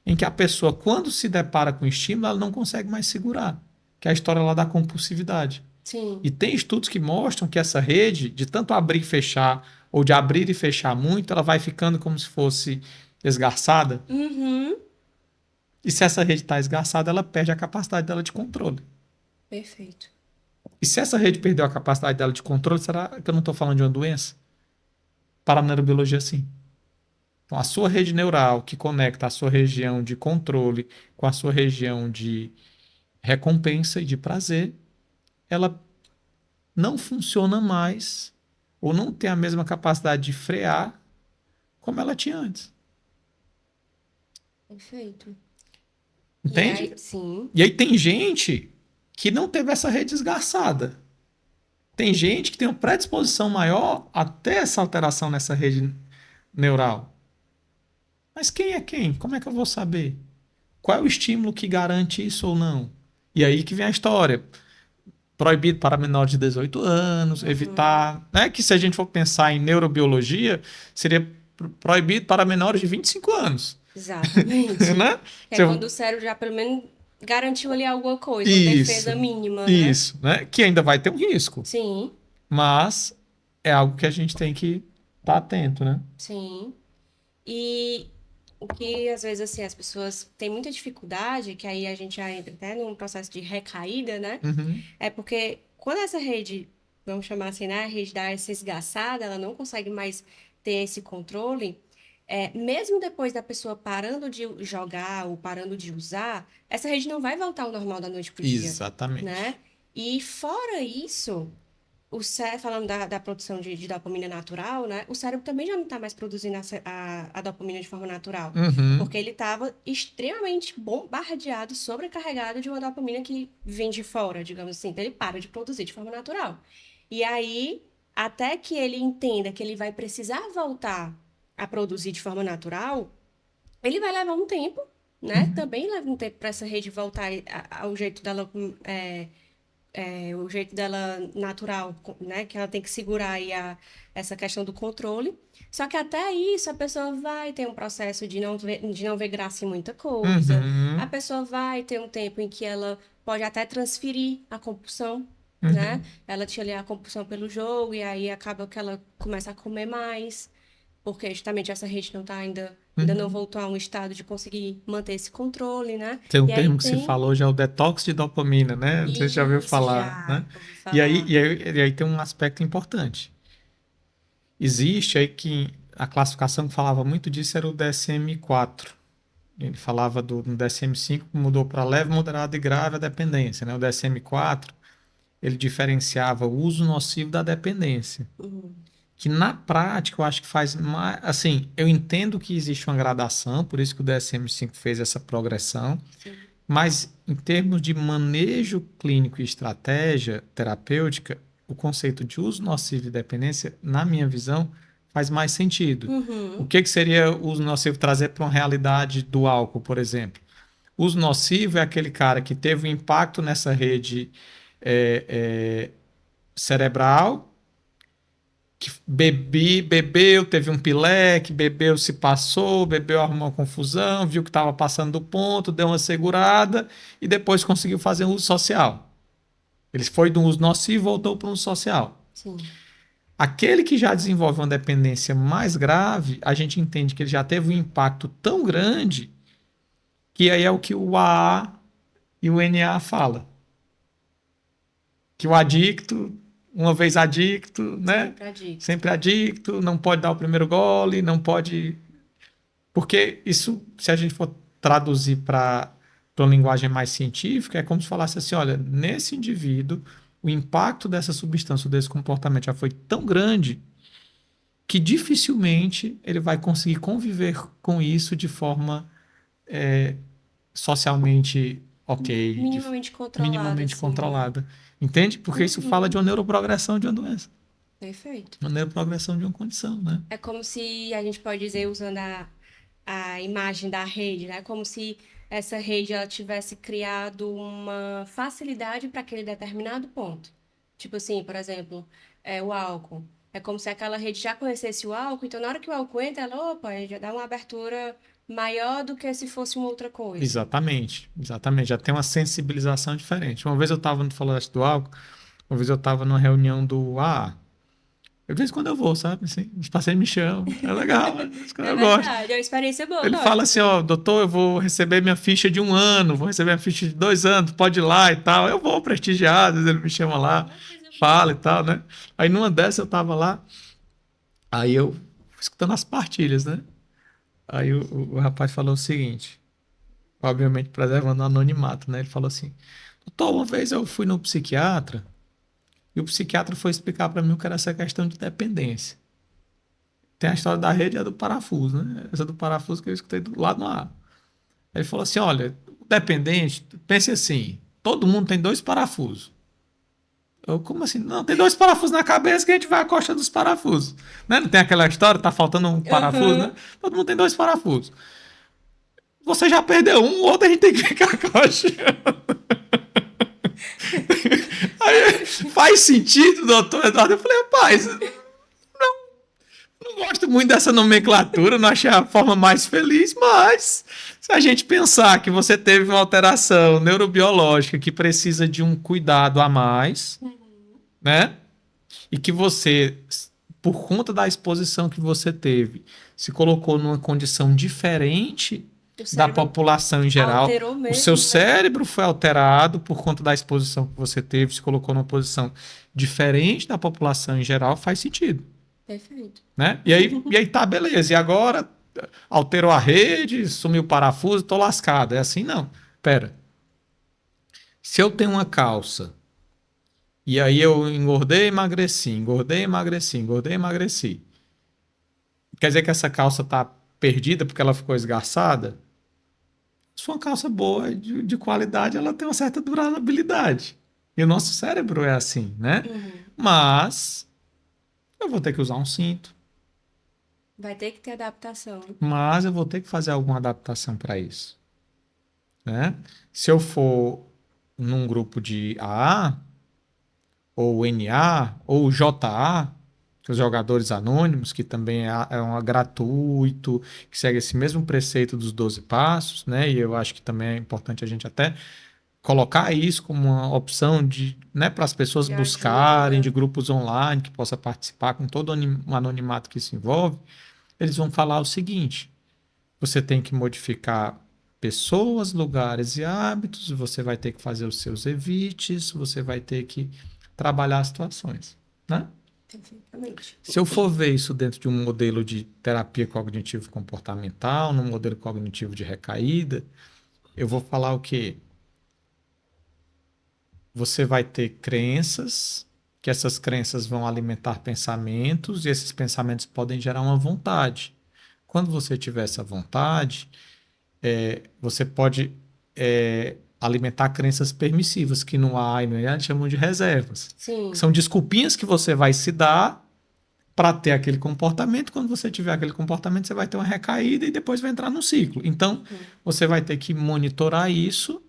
em que a pessoa, quando se depara com estímulo, ela não consegue mais segurar, que é a história lá da compulsividade. Sim. E tem estudos que mostram que essa rede, de tanto abrir e fechar, ou de abrir e fechar muito, ela vai ficando como se fosse esgarçada. Uhum. E se essa rede está esgarçada, ela perde a capacidade dela de controle. Perfeito. E se essa rede perdeu a capacidade dela de controle, será que eu não estou falando de uma doença? Para a neurobiologia, sim. Então, a sua rede neural, que conecta a sua região de controle com a sua região de recompensa e de prazer, ela não funciona mais ou não tem a mesma capacidade de frear como ela tinha antes. Perfeito. E Entende? aí, sim. E aí tem gente que não teve essa rede esgarçada. Tem gente que tem uma predisposição maior até essa alteração nessa rede neural. Mas quem é quem? Como é que eu vou saber? Qual é o estímulo que garante isso ou não? E aí que vem a história. Proibido para menores de 18 anos, Uhum. evitar. Né? Que se a gente for pensar em neurobiologia, seria proibido para menores de 25 anos. Exatamente. Né? Que é quando o cérebro já pelo menos garantiu ali alguma coisa, uma defesa Isso, mínima, né? isso, né? Que ainda vai ter um risco. Sim. mas é algo que a gente tem que estar atento, né? Sim. E o que às vezes assim as pessoas têm muita dificuldade, que aí a gente já entra até num processo de recaída, né? Uhum, É porque quando essa rede, vamos chamar assim, né, a rede dá essa esgaçada, ela não consegue mais ter esse controle, mesmo depois da pessoa parando de jogar ou parando de usar, essa rede não vai voltar ao normal da noite pro dia, exatamente. né? E fora isso, falando da produção de dopamina natural, né? O cérebro também já não está mais produzindo a dopamina de forma natural, Uhum, porque ele estava extremamente bombardeado, sobrecarregado de uma dopamina que vem de fora, digamos assim. Então ele para de produzir de forma natural. E aí, até que ele entenda que ele vai precisar voltar a produzir de forma natural, ele vai levar um tempo, né? uhum. Também leva um tempo para essa rede voltar ao jeito dela, o jeito dela natural, né? Que ela tem que segurar aí essa questão do controle. Só que até isso a pessoa vai ter um processo de não ver graça em muita coisa. A Uhum, pessoa vai ter um tempo em que ela pode até transferir a compulsão, né? uhum. Ela tinha ali a compulsão pelo jogo e aí acaba que ela começa a comer mais, porque justamente essa rede não tá ainda não Uhum. voltou a um estado de conseguir manter esse controle, né? Tem um E aí termo que se tem falou já, o detox de dopamina, né? Não sei se você já ouviu isso falar, já, né? ouvi E aí, falar. e aí, e aí tem um aspecto importante. Existe aí que a classificação que falava muito disso era o DSM-4. Ele falava no DSM-5, mudou para leve, moderado e grave a dependência, né? O DSM-4, ele diferenciava o uso nocivo da dependência. Uhum. Que na prática eu acho que faz mais. Assim, eu entendo que existe uma gradação, por isso que o DSM-5 fez essa progressão, Sim. mas em termos de manejo clínico e estratégia terapêutica, o conceito de uso nocivo e dependência, na minha visão, faz mais sentido. O Uhum. que seria o uso nocivo trazer para uma realidade do álcool, por exemplo? Uso nocivo é aquele cara que teve um impacto nessa rede é, é, cerebral, que bebeu, teve um pileque, bebeu, se passou, bebeu, arrumou uma confusão, viu que estava passando do ponto, deu uma segurada e depois conseguiu fazer um uso social. Ele foi do uso nocivo e voltou para um uso social. Sim. Aquele que já desenvolve uma dependência mais grave, a gente entende que ele já teve um impacto tão grande que aí é o que o AA e o NA fala. Que o adicto, uma vez adicto, né? Sempre adicto. Sempre adicto, não pode dar o primeiro gole, não pode. Porque isso, se a gente for traduzir para uma linguagem mais científica, é como se falasse assim: olha, nesse indivíduo, o impacto dessa substância, desse comportamento já foi tão grande que dificilmente ele vai conseguir conviver com isso de forma socialmente ok, Minimamente controlado, minimamente assim, né? controlada. Entende? Porque isso fala de Uhum. uma neuroprogressão de uma doença, Perfeito. uma neuroprogressão de uma condição, né? É como se a gente pode dizer, usando a imagem da rede, né? Como se essa rede ela tivesse criado uma facilidade para aquele determinado ponto. Tipo assim, por exemplo, o álcool. É como se aquela rede já conhecesse o álcool, então na hora que o álcool entra, ela, opa, ele já dá uma abertura maior do que se fosse uma outra coisa. Exatamente, exatamente. Já tem uma sensibilização diferente. Uma vez eu estava no Floresta do Álcool, uma vez eu estava numa reunião do AA. Eu, de vez em quando eu vou, sabe? Assim, os pacientes me chamam, é legal, de vez em quando É eu gosto. verdade, é uma experiência boa, eu Ele fala gosto assim, ó, também. doutor, eu vou receber minha ficha de 1 ano, vou receber minha ficha de 2 anos, pode ir lá e tal. Eu vou prestigiar, às vezes ele me chama lá, Ah, coisa fala e boa. tal, né? Aí numa dessas eu tava lá, aí eu escutando as partilhas, né? Aí o rapaz falou o seguinte, obviamente preservando o anonimato, né? Ele falou assim, doutor, uma vez eu fui no psiquiatra e o psiquiatra foi explicar para mim o que era essa questão de dependência. Tem a história da rede e a do parafuso, né? Essa do parafuso que eu escutei do lado no ar. Ele falou assim: olha, o dependente, pense assim, todo mundo tem 2 parafusos. Eu, como assim? Não, tem 2 parafusos na cabeça que a gente vai à costa dos parafusos. Né? Não tem aquela história, tá faltando um parafuso, né? Aham, Todo mundo tem 2 parafusos. Você já perdeu um, o outro a gente tem que ficar coxando. Aí, faz sentido, doutor Eduardo? Eu falei, rapaz, não gosto muito dessa nomenclatura, não achei a forma mais feliz, mas se a gente pensar que você teve uma alteração neurobiológica que precisa de um cuidado a mais, né? e que você, por conta da exposição que você teve, se colocou numa condição diferente O da cérebro população em geral, alterou o seu mesmo, né? cérebro foi alterado por conta da exposição que você teve, se colocou numa posição diferente da população em geral, faz sentido, Perfeito. né? E aí tá, beleza. E agora alterou a rede, sumiu o parafuso, tô lascado. É assim, não. Pera. Se eu tenho uma calça e aí eu engordei, emagreci, engordei, emagreci, engordei, emagreci. Quer dizer que essa calça tá perdida porque ela ficou esgarçada? Se for uma calça boa, de qualidade, ela tem uma certa durabilidade. E o nosso cérebro é assim, né? Uhum. Mas eu vou ter que usar um cinto, Vai ter que ter adaptação. mas eu vou ter que fazer alguma adaptação para isso, né? Se eu for num grupo de AA, ou NA, ou JA, que os jogadores anônimos, que também é um gratuito, que segue esse mesmo preceito dos 12 passos, né? E eu acho que também é importante a gente até colocar isso como uma opção de, né, para as pessoas De buscarem, de ajuda. grupos online que possa participar com todo o anonimato que isso envolve. Eles vão falar o seguinte: você tem que modificar pessoas, lugares e hábitos, você vai ter que fazer os seus evites, você vai ter que trabalhar as situações, né? Perfeitamente. Se eu for ver isso dentro de um modelo de terapia cognitivo-comportamental, num modelo cognitivo de recaída, eu vou falar o quê? Você vai ter crenças, que essas crenças vão alimentar pensamentos, e esses pensamentos podem gerar uma vontade. Quando você tiver essa vontade, você pode alimentar crenças permissivas, que no A e no E a gente chamam de reservas. Que Sim. são desculpinhas que você vai se dar para ter aquele comportamento. Quando você tiver aquele comportamento, você vai ter uma recaída e depois vai entrar no ciclo. Então, Uhum. você vai ter que monitorar isso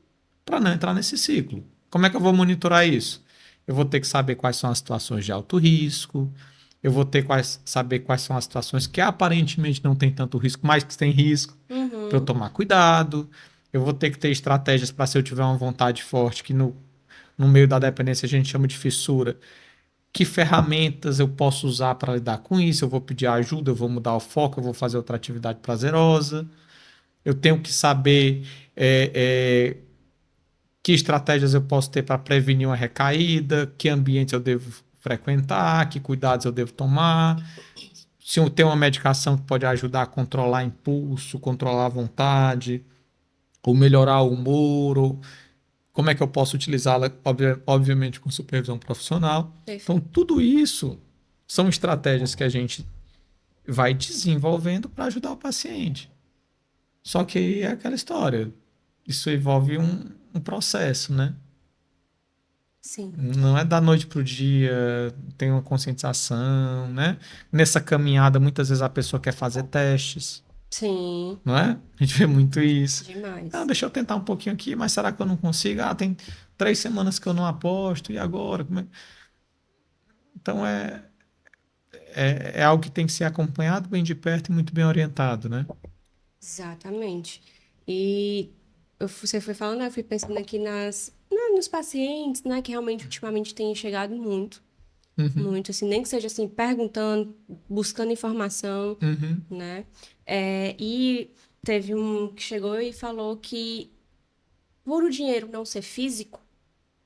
para não entrar nesse ciclo. Como é que eu vou monitorar isso? Eu vou ter que saber quais são as situações de alto risco, eu vou ter que saber quais são as situações que aparentemente não tem tanto risco, mas que tem risco, para eu Uhum. tomar cuidado. Eu vou ter que ter estratégias para, se eu tiver uma vontade forte, que no meio da dependência a gente chama de fissura, que ferramentas eu posso usar para lidar com isso? Eu vou pedir ajuda, eu vou mudar o foco, eu vou fazer outra atividade prazerosa. Eu tenho que saber que estratégias eu posso ter para prevenir uma recaída, que ambientes eu devo frequentar, que cuidados eu devo tomar. Se eu tenho uma medicação que pode ajudar a controlar impulso, controlar a vontade, ou melhorar o humor, ou como é que eu posso utilizá-la, obviamente, com supervisão profissional. Então, Perfeito. tudo isso são estratégias que a gente vai desenvolvendo para ajudar o paciente. Só que aí é aquela história. Isso envolve um processo, né? Sim. Não é da noite para o dia, tem uma conscientização, né? Nessa caminhada, muitas vezes a pessoa quer fazer testes, Sim. não é? A gente vê muito isso. Ah, Demais. deixa eu tentar um pouquinho aqui, mas será que eu não consigo? Ah, tem 3 semanas que eu não aposto, e agora? Então é algo que tem que ser acompanhado bem de perto e muito bem orientado, né? Exatamente. E você foi falando, né, eu fui pensando aqui nos pacientes, né, que realmente ultimamente têm chegado muito, Uhum, muito, assim, nem que seja assim, perguntando, buscando informação, uhum, né? E teve um que chegou e falou que por o dinheiro não ser físico,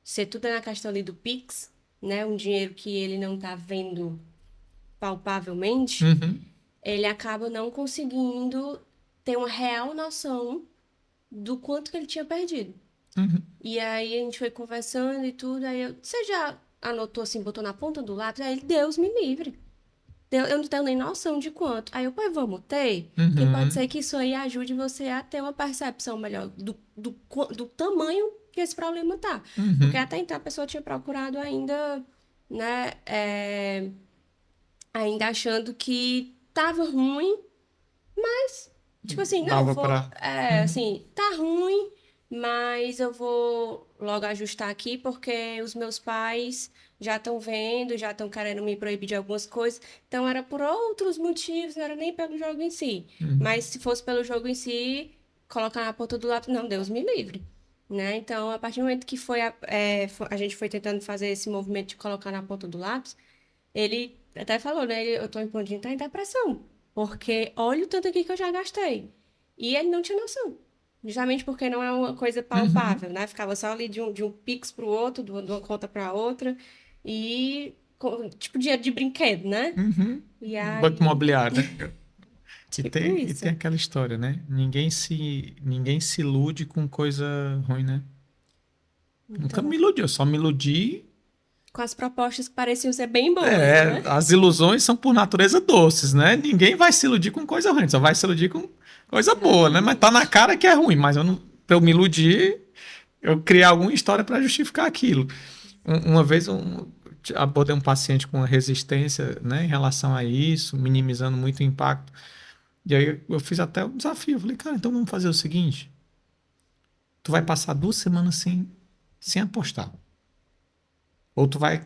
ser tudo na questão ali do Pix, né, um dinheiro que ele não tá vendo palpavelmente, uhum, ele acaba não conseguindo ter uma real noção do quanto que ele tinha perdido. uhum, E aí a gente foi conversando e tudo, aí você já anotou assim, botou na ponta do lápis? Aí ele, Deus me livre. Eu não tenho nem noção de quanto. Aí eu, pois vamos ter, que pode uhum, ser que isso aí ajude você a ter uma percepção melhor do tamanho que esse problema tá. Porque uhum. até então a pessoa tinha procurado ainda, né, ainda achando que tava ruim, tipo assim, não, Dava vou. para. Uhum, Assim, tá ruim, mas eu vou logo ajustar aqui porque os meus pais já estão vendo, já estão querendo me proibir de algumas coisas. Então era por outros motivos, não era nem pelo jogo em si. uhum. Mas se fosse pelo jogo em si, colocar na ponta do lápis, não, Deus me livre. Né? Então, a partir do momento que a gente foi tentando fazer esse movimento de colocar na ponta do lápis, Ele até falou, né? Eu tô em ponto de entrar em depressão. Porque olha o tanto aqui que eu já gastei. E ele não tinha noção. Justamente porque não é uma coisa Uhum, palpável, né? Ficava só ali de um Pix pro outro, de uma conta pra outra. E, tipo, dinheiro de brinquedo, né? uhum. E Banco aí, imobiliário, né? tipo E tem isso. aquela história, né? Ninguém se ilude com coisa ruim, né? Nunca me Então, iludi, eu só me iludi. com as propostas que pareciam ser bem boas, né? As ilusões são por natureza doces, né? Ninguém vai se iludir com coisa ruim, só vai se iludir com coisa boa, né? Mas tá na Exatamente. cara que é ruim, mas eu não, pra eu me iludir, eu criar alguma história para justificar aquilo. Uma vez abordei um paciente com resistência, né, em relação a isso, minimizando muito o impacto. E aí eu fiz até um desafio. Eu falei, cara, então vamos fazer o seguinte: tu vai passar 2 semanas sem apostar. Ou tu vai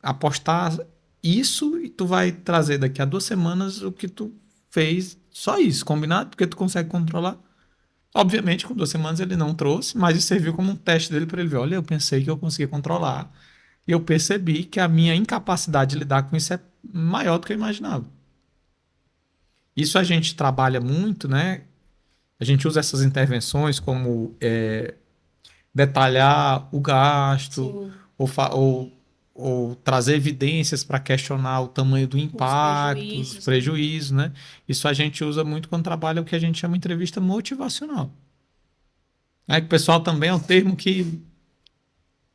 apostar isso e tu vai trazer daqui a 2 semanas o que tu fez, só isso, combinado? Porque tu consegue controlar. Obviamente, com 2 semanas ele não trouxe, mas isso serviu como um teste dele para ele ver: olha, eu pensei que eu conseguia controlar. E eu percebi que a minha incapacidade de lidar com isso é maior do que eu imaginava. Isso a gente trabalha muito, né? A gente usa essas intervenções como detalhar o gasto Sim, ou, ou trazer evidências para questionar o tamanho do os impacto, os prejuízos, né? prejuízos, né? Isso a gente usa muito quando trabalha o que a gente chama de entrevista motivacional. É que o pessoal também é um termo que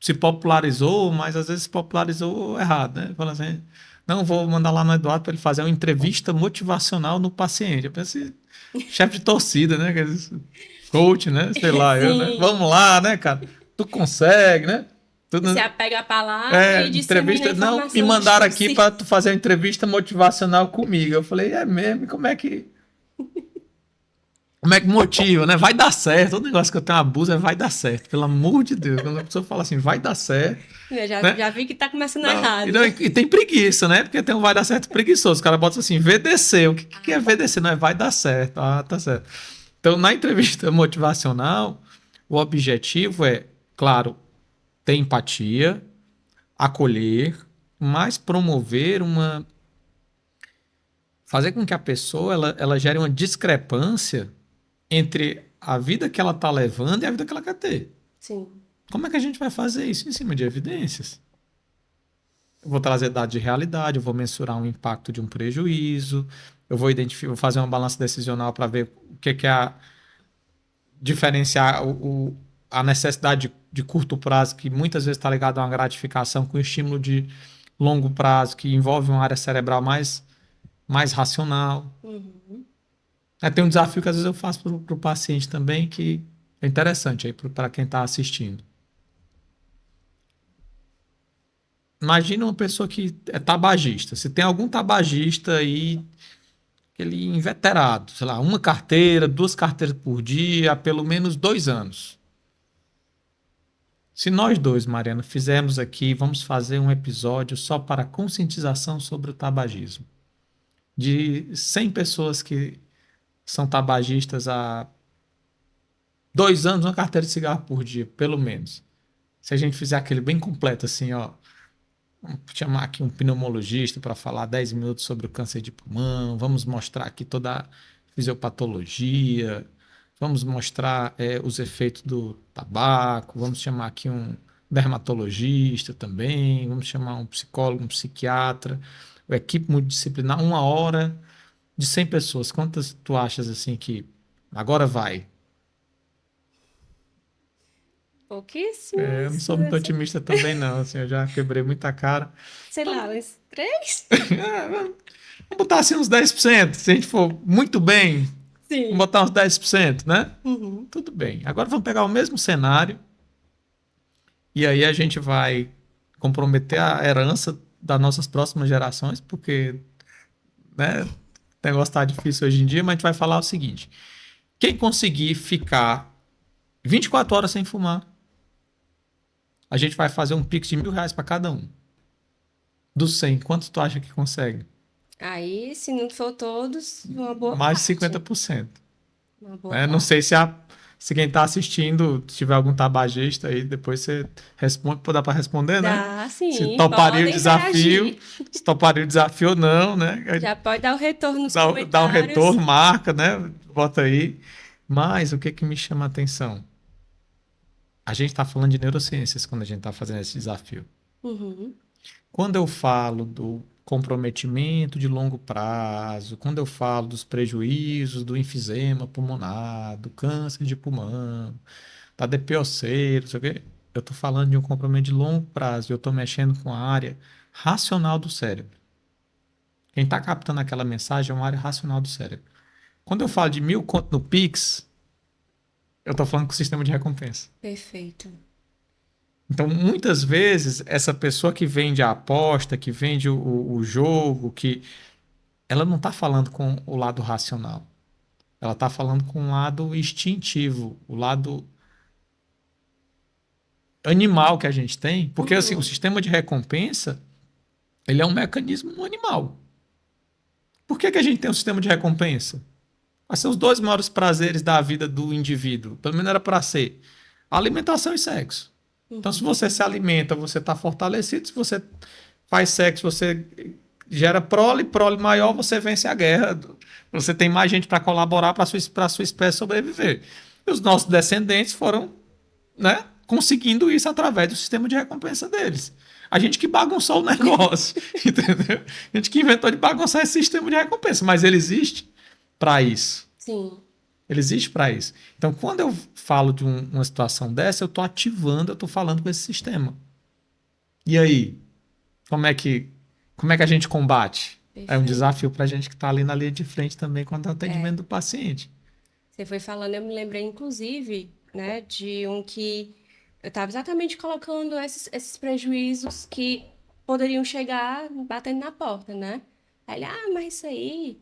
se popularizou, mas às vezes se popularizou errado, né? Fala assim, não, vou mandar lá no Eduardo para ele fazer uma entrevista motivacional no paciente. Eu pensei, chefe de torcida, né? Coach, né? Sei lá, eu, né? Sim, Vamos lá, né, cara? Tu consegue, né? Tu se não- apega à palavra e dissemina a entrevista. Não, me informação mandaram aqui distorcida. para tu fazer uma entrevista motivacional comigo. Eu falei, é mesmo? E como é que motiva, né? Vai dar certo. O negócio que eu tenho abuso é vai dar certo. Pelo amor de Deus. Quando a pessoa fala assim, vai dar certo, Eu já, né? já vi que tá começando Não, errado, né? e tem preguiça, né? Porque tem um vai dar certo preguiçoso. Os caras botam assim, VDC. O que é VDC? Não é vai dar certo. Ah, tá certo. Então, na entrevista motivacional, o objetivo é, claro, ter empatia, acolher, mas promover uma. Fazer com que a pessoa ela gere uma discrepância entre a vida que ela está levando e a vida que ela quer ter. Sim. Como é que a gente vai fazer isso? Em cima de evidências. Eu vou trazer dados de realidade, eu vou mensurar um impacto de um prejuízo, eu vou identificar, vou fazer uma balança decisional para ver o que é diferenciar a necessidade de curto prazo, que muitas vezes está ligado a uma gratificação, com o estímulo de longo prazo, que envolve uma área cerebral mais racional. Uhum. Tem um desafio que às vezes eu faço para o paciente também, que é interessante aí para quem está assistindo. Imagina uma pessoa que é tabagista. Se tem algum tabagista aí, aquele inveterado, sei lá, uma carteira, 2 carteiras por dia, há pelo menos 2 anos. Se nós dois, Mariana, fizermos aqui, vamos fazer um episódio só para conscientização sobre o tabagismo. De 100 pessoas que são tabagistas há 2 anos, uma carteira de cigarro por dia, pelo menos. Se a gente fizer aquele bem completo, assim, ó, vamos chamar aqui um pneumologista para falar 10 minutos sobre o câncer de pulmão, vamos mostrar aqui toda a fisiopatologia, vamos mostrar os efeitos do tabaco, vamos chamar aqui um dermatologista também, vamos chamar um psicólogo, um psiquiatra, uma equipe multidisciplinar, 1 hora de 100 pessoas. Quantas tu achas assim que agora vai? Eu não Pouquíssimas, sou muito assim, otimista também não, assim, eu já quebrei muita cara. sei lá, uns três? Vamos botar assim uns 10%. Se a gente for muito bem, vamos Sim. botar uns 10%, né? Uhum. Tudo bem. Agora vamos pegar o mesmo cenário e aí a gente vai comprometer a herança das nossas próximas gerações, porque, né, o negócio está difícil hoje em dia, mas a gente vai falar o seguinte: quem conseguir ficar 24 horas sem fumar, a gente vai fazer um pix de R$ 1.000 para cada um. Dos 100, quanto tu acha que consegue? Aí, se não for todos, uma boa Mais de parte. 50%. Uma boa Né? Não sei parte. Se quem está assistindo tiver algum tabagista aí, depois você responde, pô, dá para responder, né? Dá, Se sim, toparia o podem desafio, interagir. se toparia o desafio ou não, né? Já pode dar o retorno nos Dá um comentários. retorno, marca, né? Bota aí. Mas o que que me chama a atenção? A gente está falando de neurociências quando a gente está fazendo esse desafio. Uhum, Quando eu falo do comprometimento de longo prazo, quando eu falo dos prejuízos do enfisema pulmonar, do câncer de pulmão, da DPOC, não sei o quê, eu estou falando de um comprometimento de longo prazo, eu estou mexendo com a área racional do cérebro. Quem está captando aquela mensagem é uma área racional do cérebro. Quando eu falo de 1.000 conto no Pix, eu estou falando com o sistema de recompensa. perfeito. Então, muitas vezes, essa pessoa que vende a aposta, que vende o jogo, que ela não está falando com o lado racional. Ela está falando com o lado instintivo, o lado animal que a gente tem. Porque, assim, o Uhum, sistema de recompensa, ele é um mecanismo animal. Por que que a gente tem um sistema de recompensa? Quais são os dois maiores prazeres da vida do indivíduo? Pelo menos era para ser alimentação e sexo. Então, se uhum. você se alimenta, você está fortalecido. Se você faz sexo, você gera prole, prole maior, você vence a guerra. Você tem mais gente para colaborar para a sua espécie sobreviver. E os nossos descendentes foram, né, conseguindo isso através do sistema de recompensa deles. A gente que bagunçou o negócio, entendeu? A gente que inventou de bagunçar esse sistema de recompensa, mas ele existe para isso. Sim, Ele existe para isso. Então, quando eu falo de uma situação dessa, eu estou ativando, eu estou falando com esse sistema. E aí, como é que, como é que a gente combate? É um perfeito. desafio para a gente que está ali na linha de frente também quando é o É, atendimento do paciente. você foi falando, eu me lembrei, inclusive, né, de um que eu estava exatamente colocando esses prejuízos que poderiam chegar batendo na porta, né? Aí ele, mas isso aí,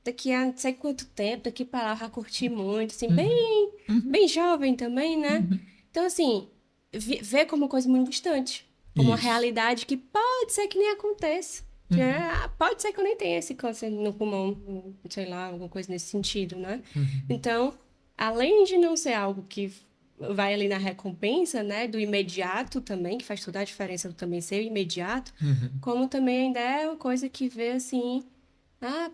daqui a não sei quanto tempo, daqui para lá, eu já curti muito, assim, Uhum, uhum, bem jovem também, né? uhum. Então, assim, vê como uma coisa muito distante, como uma Isso. realidade que pode ser que nem aconteça. Uhum, Pode ser que eu nem tenha esse câncer no pulmão, sei lá, alguma coisa nesse sentido, né? uhum, Então, além de não ser algo que vai ali na recompensa, né, do imediato também, que faz toda a diferença do também ser imediato, uhum. como também ainda é uma coisa que vê assim,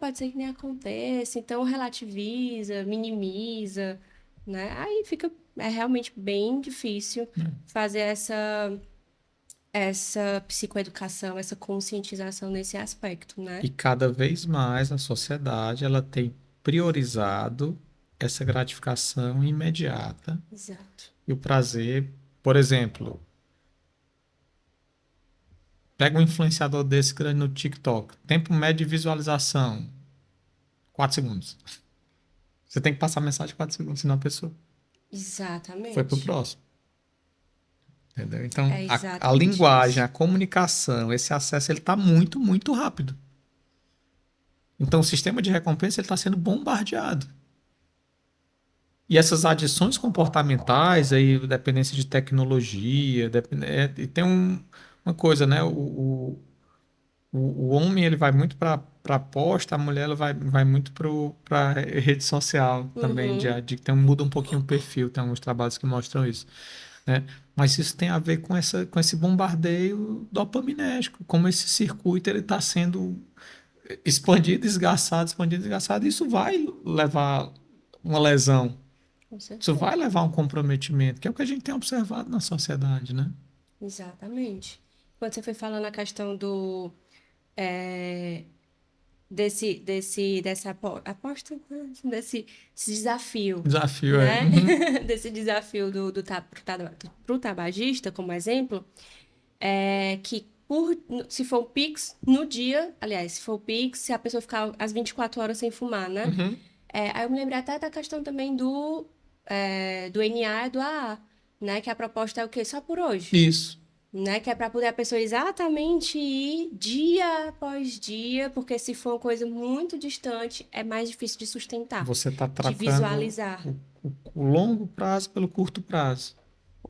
pode ser que nem aconteça, então relativiza, minimiza, né? Aí é realmente bem difícil fazer essa psicoeducação, essa conscientização nesse aspecto, né? E cada vez mais a sociedade ela tem priorizado essa gratificação imediata Exato. e o prazer. Por exemplo, pega um influenciador desse grande no TikTok, tempo médio de visualização, 4 segundos. Você tem que passar a mensagem em 4 segundos, senão a pessoa foi pro Exatamente. próximo. Entendeu? Então, É a exatamente linguagem, isso. a comunicação, esse acesso, ele está muito, muito rápido. Então, o sistema de recompensa ele está sendo bombardeado. E essas adições comportamentais, aí, dependência de tecnologia, e tem uma coisa, né? O homem ele vai muito para aposta, a mulher ela vai muito para rede social também, Uhum, muda um pouquinho o perfil, tem alguns trabalhos que mostram isso, né? Mas isso tem a ver com esse bombardeio dopaminérgico, como esse circuito ele está sendo expandido, esgarçado, e isso vai levar uma lesão, com isso vai certeza. levar a um comprometimento, que é o que a gente tem observado na sociedade, né? Exatamente. Quando você foi falando a questão é, dessa aposta, desse desafio, Desafio é. né? Uhum. Desse desafio pro tabagista, como exemplo, que se for o Pix no dia, aliás, se for o Pix, se a pessoa ficar as 24 horas sem fumar, né? Uhum. Aí eu me lembrei até da questão também do NA e do AA, né? Que a proposta é o quê? Só por hoje. Isso. Né? Que é para poder a pessoa exatamente ir dia após dia, porque se for uma coisa muito distante, é mais difícil de sustentar, Você está de trocando visualizar. o longo prazo pelo curto prazo.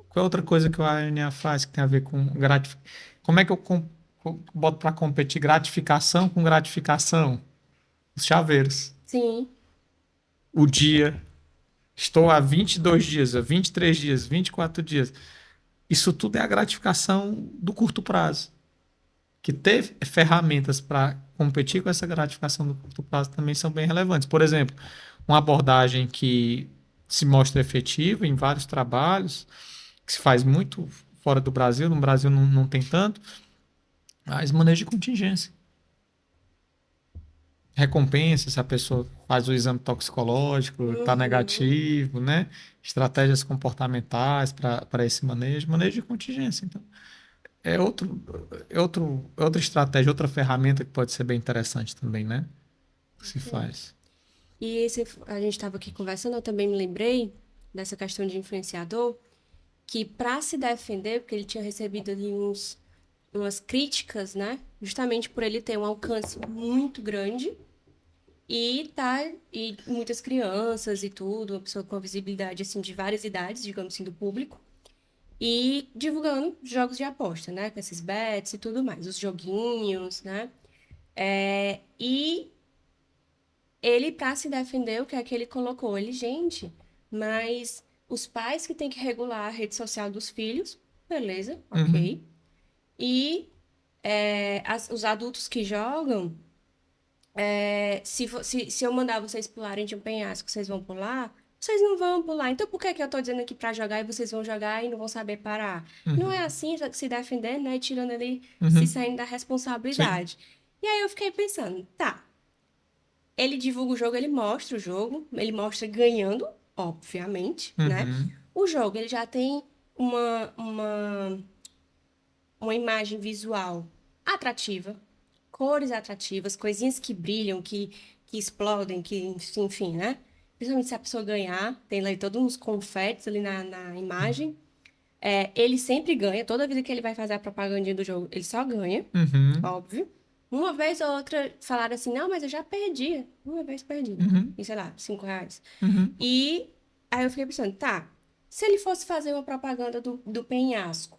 Qual é outra coisa que o ANA faz que tem a ver com gratificação? Como é que eu boto para competir gratificação com gratificação? Os chaveiros. Sim, O dia. Estou há 22 dias, há 23 dias, 24 dias. Isso tudo é a gratificação do curto prazo. Que ter ferramentas para competir com essa gratificação do curto prazo também são bem relevantes. Por exemplo, uma abordagem que se mostra efetiva em vários trabalhos, que se faz muito fora do Brasil, no Brasil não tem tanto, mas manejo de contingência. Recompensa se a pessoa faz o exame toxicológico, está Uhum. negativo, né? Estratégias comportamentais para esse manejo de contingência. Então, é outra estratégia, outra ferramenta que pode ser bem interessante também, né? Que se faz. E a gente estava aqui conversando, eu também me lembrei dessa questão de influenciador, que para se defender, porque ele tinha recebido ali umas críticas, né? Justamente por ele ter um alcance muito grande e muitas crianças e tudo, uma pessoa com visibilidade assim de várias idades, digamos assim, do público, e divulgando jogos de aposta, né? Com esses bets e tudo mais, os joguinhos, né? E ele, para se defender, o que é que ele colocou? Ele, gente, mas os pais que têm que regular a rede social dos filhos, beleza, Uhum, ok. E os adultos que jogam, se eu mandar vocês pularem de um penhasco, vocês vão pular? Vocês não vão pular. Então por que que eu tô dizendo aqui para jogar e vocês vão jogar e não vão saber parar? Não é uhum, assim, se defendendo, né? E tirando ali, se uhum. saindo da Sim. responsabilidade. E aí eu fiquei pensando, tá, ele divulga o jogo, ele mostra o jogo, ele mostra ganhando, obviamente, né? Uhum, O jogo, ele já tem uma, uma, uma imagem visual atrativa, cores atrativas, coisinhas que brilham, que explodem, que, enfim, né? Principalmente se a pessoa ganhar, tem lá todos uns confetes ali na imagem. Ele sempre ganha, toda vida que ele vai fazer a propagandinha do jogo, ele só ganha, uhum, óbvio. Uma vez ou outra falaram assim, não, mas eu já perdi. Uma vez perdi. uhum, E sei lá, R$ 5. uhum. E aí eu fiquei pensando, tá, se ele fosse fazer uma propaganda do penhasco,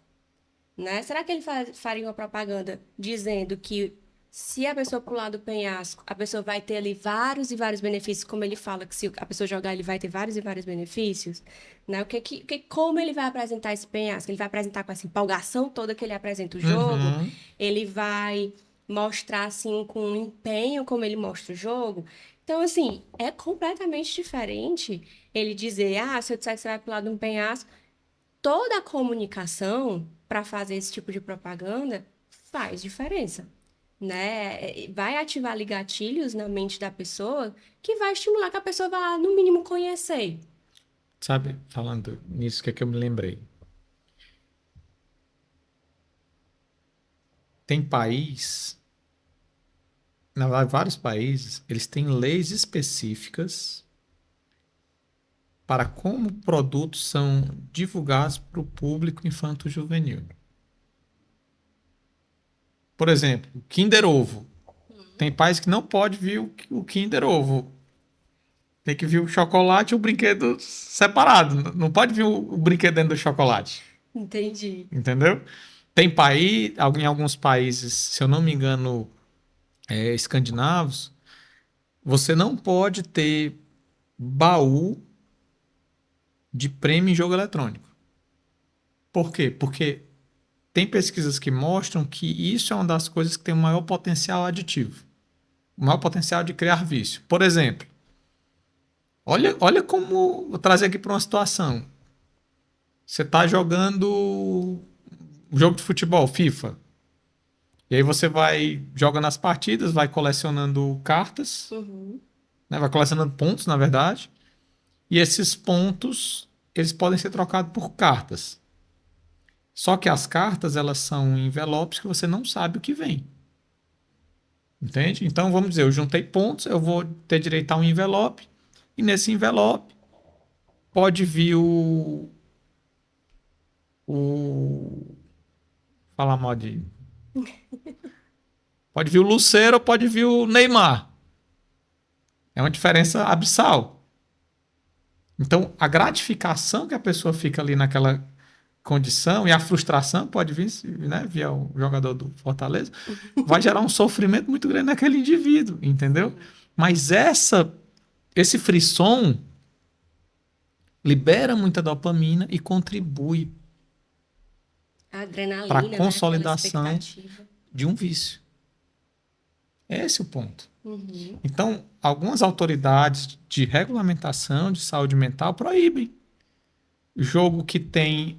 né? Será que ele faria uma propaganda dizendo que se a pessoa pular do penhasco, a pessoa vai ter ali vários e vários benefícios, como ele fala que se a pessoa jogar, ele vai ter vários e vários benefícios, né? Como ele vai apresentar esse penhasco? Ele vai apresentar com essa empolgação toda que ele apresenta o jogo? Uhum. Ele vai mostrar assim com empenho como ele mostra o jogo? Então, assim, é completamente diferente ele dizer, se eu disser que você vai pular de um penhasco, toda a comunicação para fazer esse tipo de propaganda faz diferença, né? Vai ativar ali gatilhos na mente da pessoa que vai estimular que a pessoa vá, no mínimo, conhecer. Sabe, falando nisso, o que é que eu me lembrei? Tem país, na verdade, vários países, eles têm leis específicas para como produtos são divulgados para o público infanto-juvenil. Por exemplo, Kinder Ovo. Tem país que não pode vir o Kinder Ovo. Tem que vir o chocolate e o brinquedo separado. Não pode vir o brinquedo dentro do chocolate. Entendi. Entendeu? Tem país, em alguns países, se eu não me engano, escandinavos, você não pode ter baú de prêmio em jogo eletrônico. Por quê? Porque tem pesquisas que mostram que isso é uma das coisas que tem o maior potencial aditivo, o maior potencial de criar vício. Por exemplo, olha como vou trazer aqui para uma situação. Você está jogando um jogo de futebol, FIFA. E aí você vai jogando as partidas, vai colecionando cartas, Uhum. né? Vai colecionando pontos, na verdade. E esses pontos, eles podem ser trocados por cartas. Só que as cartas, elas são envelopes que você não sabe o que vem. Entende? Então, vamos dizer, eu juntei pontos, eu vou ter direito a um envelope. E nesse envelope pode vir o falar mal de. Pode vir o Lucero, pode vir o Neymar. É uma diferença abissal. Então, a gratificação que a pessoa fica ali naquela condição e a frustração pode vir, né, via o jogador do Fortaleza, vai gerar um sofrimento muito grande naquele indivíduo, entendeu? Sim. Mas esse frisson libera muita dopamina e contribui A para a adrenalina, né? Aquela consolidação expectativa. de um vício. Esse é o ponto. Uhum. Então, algumas autoridades de regulamentação de saúde mental proíbem jogo que tem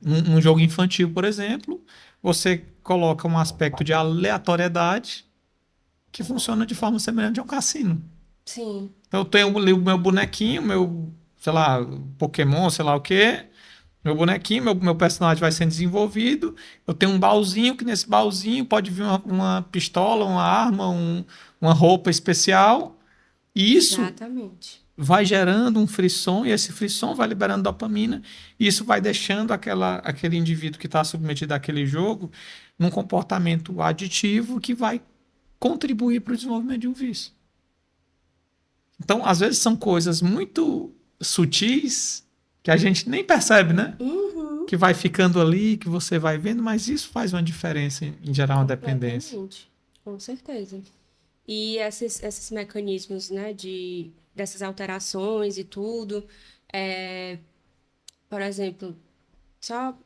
um jogo infantil, por exemplo, você coloca um aspecto de aleatoriedade que funciona de forma semelhante a um cassino. Sim, Então, eu tenho ali o meu bonequinho, meu, sei lá, Pokémon, sei lá o quê. Meu bonequinho, meu personagem vai sendo desenvolvido. Eu tenho um baúzinho, que nesse baúzinho pode vir uma pistola, uma arma, uma roupa especial. E isso exatamente. vai gerando um frisson, e esse frisson vai liberando dopamina. E isso vai deixando aquele indivíduo que está submetido àquele jogo num comportamento aditivo que vai contribuir para o desenvolvimento de um vício. Então, às vezes, são coisas muito sutis que a gente nem percebe, né? Uhum. Que vai ficando ali, que você vai vendo, mas isso faz uma diferença em gerar uma dependência. Completamente. Com certeza. E esses mecanismos, né, dessas alterações e tudo, é, por exemplo, só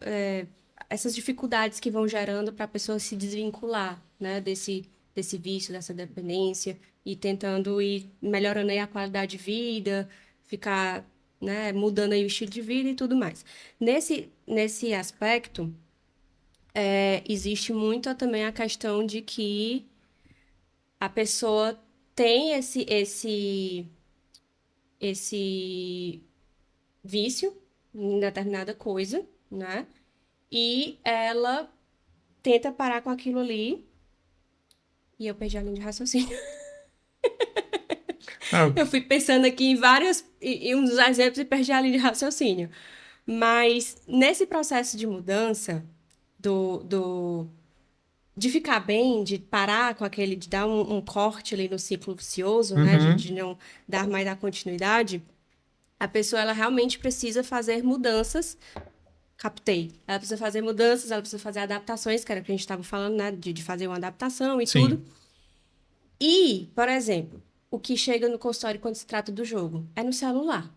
essas dificuldades que vão gerando para a pessoa se desvincular, né, desse vício, dessa dependência, e tentando ir melhorando aí a qualidade de vida, ficar, né, mudando aí o estilo de vida e tudo mais. Nesse aspecto, existe muito também a questão de que a pessoa tem esse vício em determinada coisa, né? E ela tenta parar com aquilo ali. E eu perdi a linha de raciocínio. Ah, Eu fui pensando aqui em em uns exemplos e perdi a linha de raciocínio. Mas nesse processo de mudança, de ficar bem, de parar com aquele, de dar um corte ali no ciclo vicioso, né? uhum, De não dar mais a continuidade, a pessoa ela realmente precisa fazer mudanças. Captei. Ela precisa fazer mudanças, ela precisa fazer adaptações, que era o que a gente estava falando, né? De fazer uma adaptação e sim. tudo. E, por exemplo, o que chega no consultório quando se trata do jogo é no celular.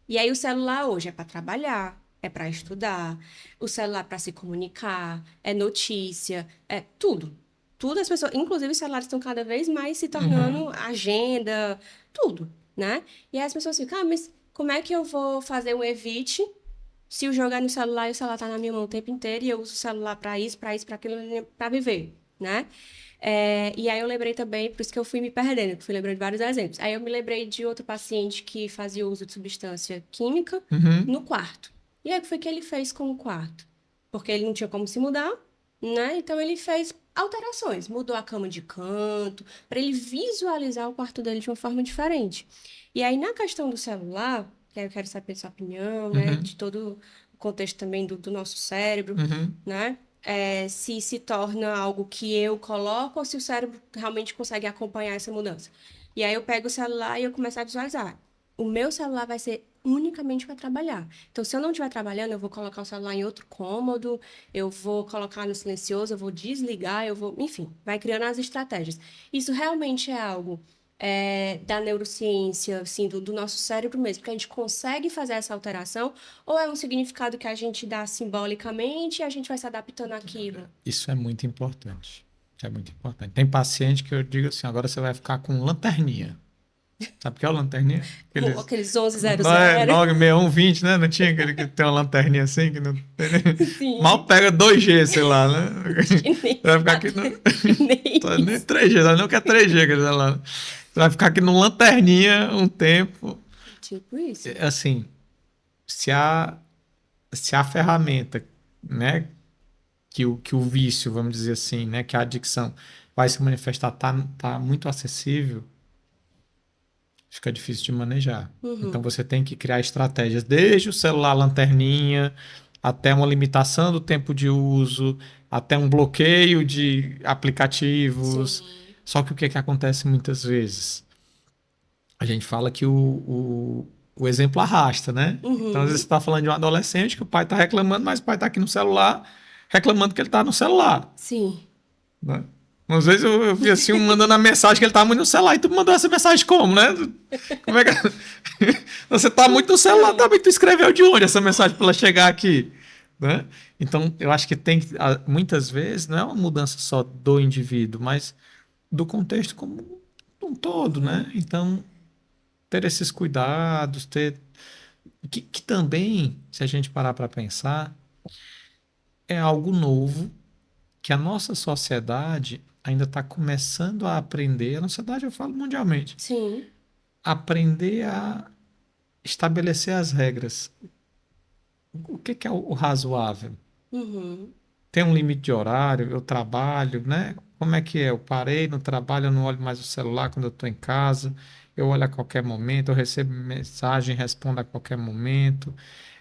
E aí o celular hoje é para trabalhar, é para estudar, o celular para se comunicar, é notícia, é tudo. Tudo as pessoas, inclusive os celulares estão cada vez mais se Uhum. tornando agenda, tudo, né? E aí as pessoas ficam, mas como é que eu vou fazer um evite se o jogo é no celular e o celular tá na minha mão o tempo inteiro e eu uso o celular para isso, para aquilo, para viver, né? E aí eu lembrei também, por isso que eu fui me perdendo, que fui lembrando de vários exemplos. Aí eu me lembrei de outro paciente que fazia uso de substância química Uhum. no quarto. E aí o que foi que ele fez com o quarto? Porque ele não tinha como se mudar, né? Então ele fez alterações, mudou a cama de canto, para ele visualizar o quarto dele de uma forma diferente. E aí na questão do celular, que aí eu quero saber sua opinião, né? Uhum. De todo o contexto também do nosso cérebro, Uhum. né? Se torna algo que eu coloco ou se o cérebro realmente consegue acompanhar essa mudança. E aí eu pego o celular e eu começo a visualizar. O meu celular vai ser unicamente para trabalhar. Então, se eu não estiver trabalhando, eu vou colocar o celular em outro cômodo, eu vou colocar no silencioso, eu vou desligar, eu vou. Enfim, vai criando as estratégias. Isso realmente é algo da neurociência, assim, do nosso cérebro mesmo, que a gente consegue fazer essa alteração, ou é um significado que a gente dá simbolicamente e a gente vai se adaptando àquilo? Isso é muito importante. É muito importante. Tem paciente que eu digo assim, agora você vai ficar com lanterninha. Sabe o que é a lanterninha? Aqueles Aqueles 1100. 96120, né? Não tinha aquele que tem uma lanterninha assim, que não tem mal Sim, pega 2G, sei lá, né? chinês, Vai ficar aqui no... até Nem chinês. 3G, não quer 3G, aquele lá. Você vai ficar aqui no lanterninha um tempo. Tipo isso. Assim, se a, se a ferramenta, né, que o vício, vamos dizer assim, né, que a adicção vai se manifestar, tá muito acessível, fica difícil de manejar. Então Uhum. você tem que criar estratégias, desde o celular lanterninha, até uma limitação do tempo de uso, até um bloqueio de aplicativos. Sim. Só que o que, é que acontece muitas vezes? A gente fala que o exemplo arrasta, né? Então, às vezes, você Uhum. está falando de um adolescente que o pai está reclamando, mas o pai está aqui no celular reclamando que ele está no celular, Sim. né? Às vezes eu vi assim, um mandando a mensagem que ele tava muito no celular. E tu mandou essa mensagem como, né? Como é que... Você tá muito no celular também. Tu escreveu de onde essa mensagem para ela chegar aqui? Né? Então, eu acho que tem... Muitas vezes, não é uma mudança só do indivíduo, mas do contexto como um todo, né? Então, ter esses cuidados, ter... Que também, se a gente parar para pensar, é algo novo que a nossa sociedade ainda está começando a aprender, a sociedade eu falo mundialmente, Sim. aprender a estabelecer as regras. O que é o razoável? Uhum. Tem um limite de horário, eu trabalho, né? Como é que é? Eu parei no trabalho, eu não olho mais o celular quando eu estou em casa, eu olho a qualquer momento, eu recebo mensagem, respondo a qualquer momento.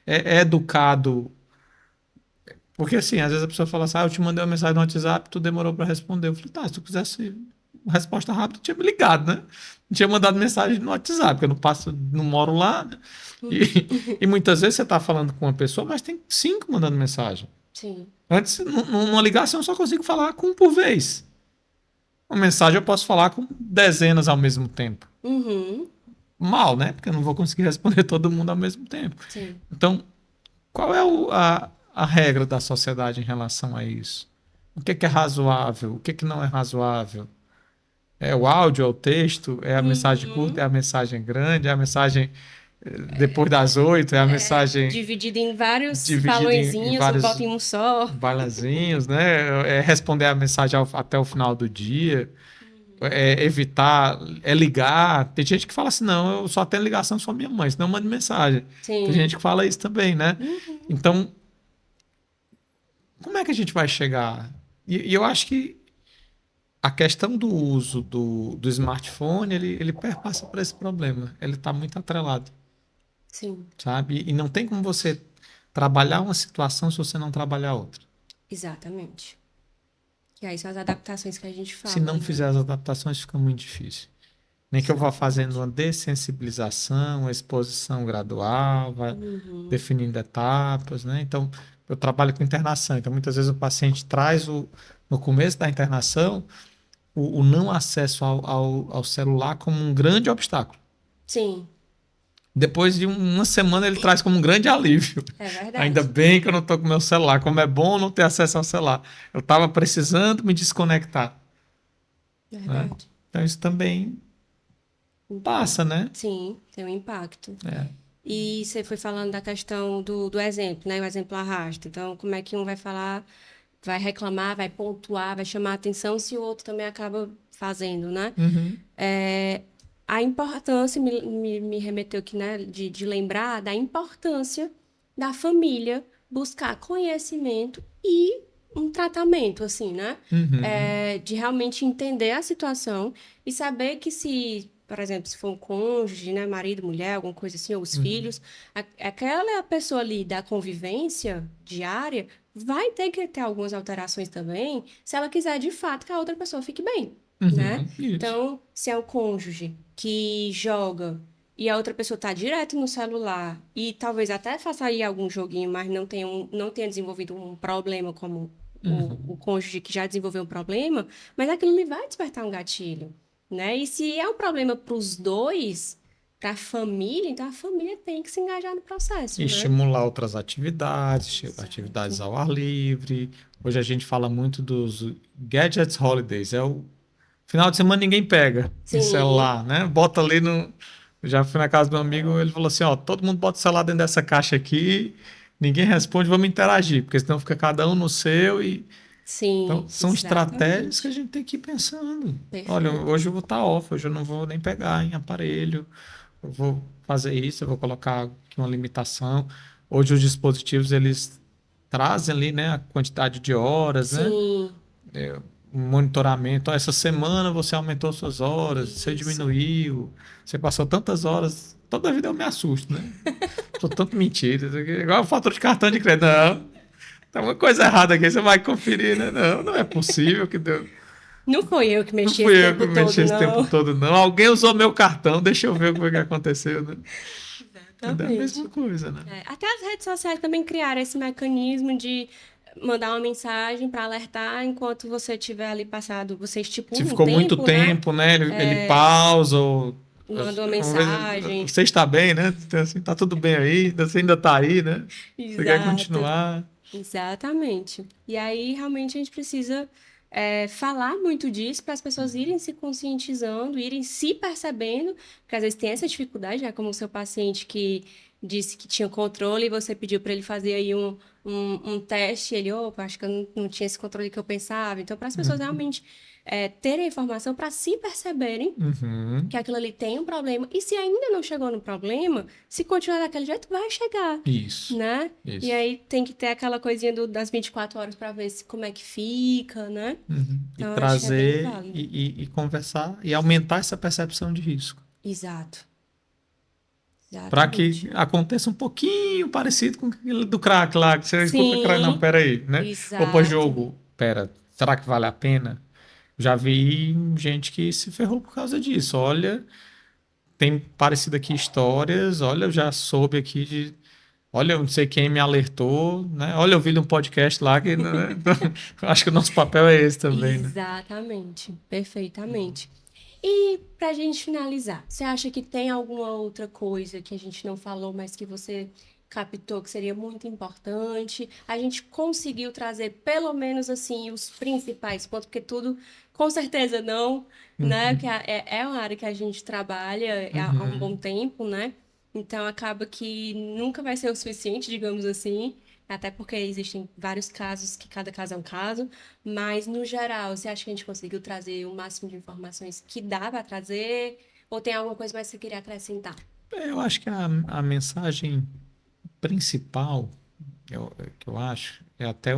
É educado. Porque assim, às vezes a pessoa fala assim, eu te mandei uma mensagem no WhatsApp, tu demorou para responder. Eu falei, tá, se tu quisesse uma resposta rápida, tu tinha me ligado, né? Não tinha mandado mensagem no WhatsApp, porque eu não passo, não moro lá, né? E muitas vezes você tá falando com uma pessoa, mas tem 5 mandando mensagem. Sim. Antes, numa ligação, eu só consigo falar com um por vez. Uma mensagem eu posso falar com dezenas ao mesmo tempo. Uhum. Mal, né? Porque eu não vou conseguir responder todo mundo ao mesmo tempo. Sim. Então, qual é a regra da sociedade em relação a isso? O que é razoável? O que não é razoável? É o áudio, é o texto, é a mensagem curta, Uhum. é a mensagem grande, é a mensagem depois das 8, é a mensagem Dividido em vários dividida em balõezinhos, ou vários bota em um só. balazinhos, né? É responder a mensagem até o final do dia, é evitar, é ligar. Tem gente que fala assim, não, eu só tenho ligação com a minha mãe, senão eu mando mensagem. Tem Sim. gente que fala isso também, né? Uhum. Então, como é que a gente vai chegar? E eu acho que a questão do uso do smartphone, ele perpassa por esse problema. Ele está muito atrelado, Sim. sabe? E não tem como você trabalhar uma situação se você não trabalhar outra. Exatamente. E aí são as adaptações que a gente Se fala, não né? fizer as adaptações, fica muito difícil. Nem que eu vá fazendo Exatamente. uma dessensibilização, uma exposição gradual, vá Uhum. definindo etapas, né? Então, eu trabalho com internação, então muitas vezes o paciente traz no começo da internação o não acesso ao celular como um grande obstáculo. Sim, Depois de uma semana ele traz como um grande alívio. é Ainda verdade. bem que eu não estou com meu celular, como é bom não ter acesso ao celular. Eu estava precisando me desconectar, né? Verdade. Então isso também passa, né? Sim, tem um impacto. É. E você foi falando da questão do exemplo, né? O exemplo arrasta. Então, como é que um vai falar, vai reclamar, vai pontuar, vai chamar a atenção se o outro também acaba fazendo, né? Uhum. É, a importância, me remeteu aqui, né? De lembrar da importância da família buscar conhecimento e um tratamento, assim, né? Uhum. De realmente entender a situação e saber que se, por exemplo, se for um cônjuge, né, marido, mulher, alguma coisa assim, ou os Uhum. filhos, aquela pessoa ali da convivência diária vai ter que ter algumas alterações também, se ela quiser de fato que a outra pessoa fique bem, né? Uhum. Isso. Então, se é o cônjuge que joga e a outra pessoa está direto no celular e talvez até faça aí algum joguinho, mas não tenha desenvolvido um problema como o Uhum. cônjuge que já desenvolveu um problema, mas aquilo lhe vai despertar um gatilho, né? E se é um problema para os dois, para a família, então a família tem que se engajar no processo, E né? estimular outras atividades, atividades Exato. ao ar livre. Hoje a gente fala muito dos gadgets holidays. É o final de semana ninguém pega em Sim, celular, né? Bota ali no. Já fui na casa do meu amigo, ele falou assim: ó, todo mundo bota o celular dentro dessa caixa aqui, ninguém responde, vamos interagir, porque senão fica cada um no seu. Então, sim, são estratégias que a exatamente. gente tem que ir pensando. Olha, Perfeito. hoje eu vou estar off, hoje eu não vou nem pegar em aparelho, eu vou fazer isso, eu vou colocar aqui uma limitação. Hoje os dispositivos, eles trazem ali, né, a quantidade de horas, né? Sim, Um monitoramento. Ó, essa semana você aumentou suas horas, você isso. diminuiu, você passou tantas horas. Toda vida eu me assusto, né? Tô tanto mentira. Isso aqui. Igual a fatura de cartão de crédito. Não, tem uma coisa errada aqui, você vai conferir, né? Não, não é possível que deu. Não foi eu que Não mexi esse fui eu que tempo mexi todo, esse tempo não. todo, não. Alguém usou meu cartão, deixa eu ver o que foi que aconteceu, né? É da mesma Exatamente. coisa, né? Até as redes sociais também criaram esse mecanismo de mandar uma mensagem para alertar enquanto você estiver ali passado. Você Se estipula um ficou muito tempo, né? tempo, né? Ele pausa ou Manda uma uma vez, mensagem. você está bem, né? Então, assim, tá tudo bem aí, você ainda tá aí, né? Você quer Exato. continuar? Exatamente. E aí, realmente, a gente precisa falar muito disso para as pessoas irem se conscientizando, irem se percebendo, porque às vezes tem essa dificuldade, né? Como o seu paciente que disse que tinha controle e você pediu para ele fazer aí um teste, e ele, opa, acho que eu não tinha esse controle que eu pensava. Então, para as pessoas realmente terem a informação para se perceberem Uhum. que aquilo ali tem um problema. E se ainda não chegou no problema, se continuar daquele jeito, vai chegar, Isso, né? E isso. aí tem que ter aquela coisinha das 24 horas para ver se, como é que fica, né? Uhum. E Então, eu acho que é bem trazer válido. e conversar e aumentar essa percepção de risco. Exato. Para que Exatamente. aconteça um pouquinho parecido com aquele do crack lá, que você escuta crack, não, Sim, pera aí, né? Opa, exato. jogo, pera, será que vale a pena? Já vi gente que se ferrou por causa disso. Olha, tem parecido aqui histórias, olha, eu já soube aqui de, olha, eu não sei quem me alertou, né? Olha, eu vi um podcast lá que, né? Então, acho que o nosso papel é esse também, né? Exatamente. Perfeitamente. E para a gente finalizar, você acha que tem alguma outra coisa que a gente não falou, mas que você captou que seria muito importante? A gente conseguiu trazer pelo menos assim os principais pontos, porque tudo com certeza não, né? Que Uhum, é uma área que a gente trabalha há um bom uhum. tempo, né? Então acaba que nunca vai ser o suficiente, digamos assim. Até porque existem vários casos, que cada caso é um caso. Mas, no geral, você acha que a gente conseguiu trazer o máximo de informações que dá para trazer? Ou tem alguma coisa mais que você queria acrescentar? Eu acho que a mensagem principal, que eu acho, é até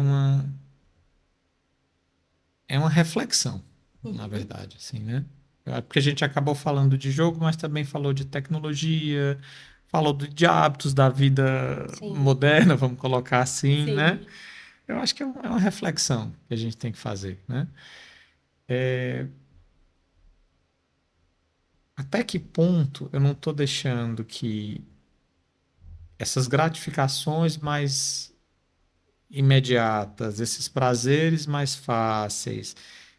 é uma reflexão, na Uhum. verdade, assim, né? Porque a gente acabou falando de jogo, mas também falou de tecnologia, falou de hábitos da vida Sim, moderna, vamos colocar assim, né? sim. Eu acho que é uma reflexão que a gente tem que fazer, né? Até que ponto eu não estou deixando que essas gratificações mais imediatas, esses prazeres mais fáceis,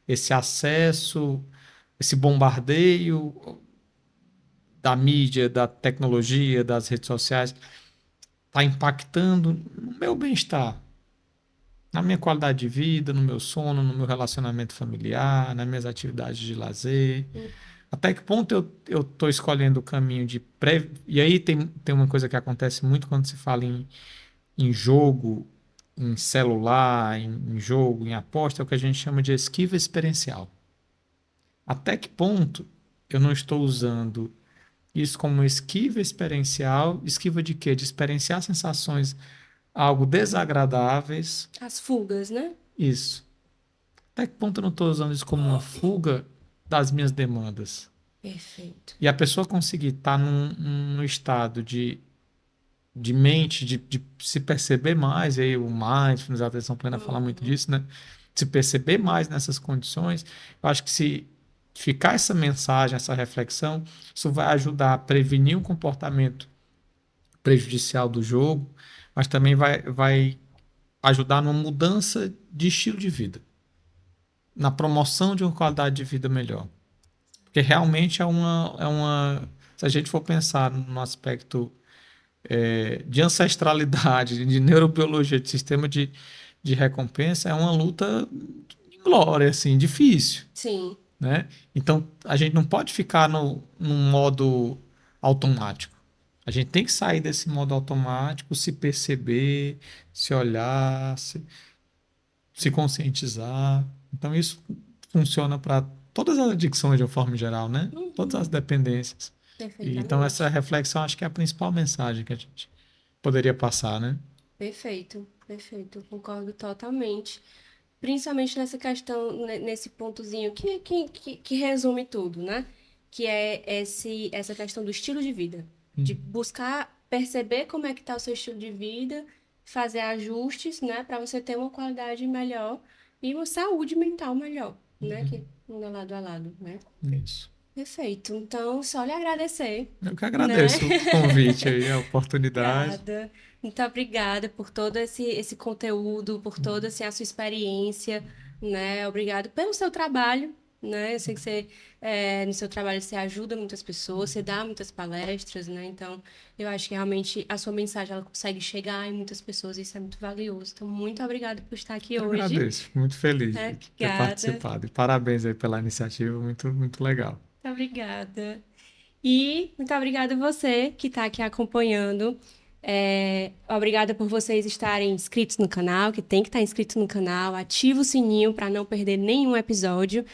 esse acesso, esse bombardeio da mídia, da tecnologia, das redes sociais, está impactando no meu bem-estar, na minha qualidade de vida, no meu sono, no meu relacionamento familiar, nas minhas atividades de lazer. Uhum. Até que ponto eu estou escolhendo o caminho de pré. E aí tem uma coisa que acontece muito quando se fala em jogo, em celular, em jogo, em aposta, é o que a gente chama de esquiva experiencial. Até que ponto eu não estou usando isso como esquiva experiencial? Esquiva de quê? De experienciar sensações algo desagradáveis. As fugas, né? Isso. Até que ponto eu não estou usando isso como uma fuga das minhas demandas? Perfeito. E a pessoa conseguir estar num estado de mente, de se perceber mais, e aí o mindfulness, a atenção plena fala muito Uhum. disso, né? Se perceber mais nessas condições, eu acho que se ficar essa mensagem, essa reflexão, isso vai ajudar a prevenir um comportamento prejudicial do jogo, mas também vai ajudar numa mudança de estilo de vida, na promoção de uma qualidade de vida melhor. Porque realmente se a gente for pensar no aspecto de ancestralidade, de neurobiologia, de sistema de recompensa, é uma luta de glória, assim, difícil, Sim, né? Então, a gente não pode ficar num modo automático. A gente tem que sair desse modo automático, se perceber, se olhar, se conscientizar. Então, isso funciona para todas as adicções de uma forma geral, né? Todas as uhum. dependências. Então, essa Perfeitamente. reflexão acho que é a principal mensagem que a gente poderia passar, né? Perfeito, perfeito. Eu concordo totalmente. Principalmente nessa questão, nesse pontozinho que resume tudo, né? Que é essa questão do estilo de vida. De Uhum. buscar perceber como é que está o seu estilo de vida, fazer ajustes, né? Para você ter uma qualidade melhor e uma saúde mental melhor, né? Que anda lado a lado, né? Isso. Perfeito. Então, só lhe agradecer, Eu que né? agradeço o convite aí, a oportunidade. Obrigada. Muito obrigada por todo esse conteúdo, por toda assim, a sua experiência, né? Obrigado pelo seu trabalho, né? Eu sei que você, no seu trabalho você ajuda muitas pessoas, você dá muitas palestras, né? Então, eu acho que realmente a sua mensagem ela consegue chegar em muitas pessoas, e isso é muito valioso. Então, muito obrigada por estar aqui Eu hoje. agradeço, muito feliz de ter Obrigada. participado. E parabéns aí pela iniciativa, muito, muito legal. Muito obrigada. E muito obrigada a você que está aqui acompanhando. Obrigada por vocês estarem inscritos no canal, que tem que estar inscrito no canal. Ativa o sininho para não perder nenhum episódio.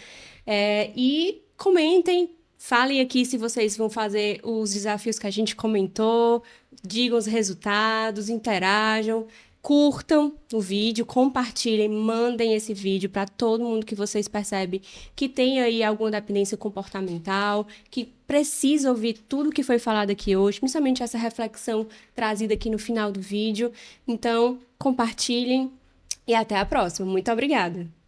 E comentem, falem aqui se vocês vão fazer os desafios que a gente comentou, digam os resultados, interajam. Curtam o vídeo, compartilhem, mandem esse vídeo para todo mundo que vocês percebem que tem aí alguma dependência comportamental, que precisa ouvir tudo que foi falado aqui hoje, principalmente essa reflexão trazida aqui no final do vídeo. Então, compartilhem e até a próxima. Muito obrigada!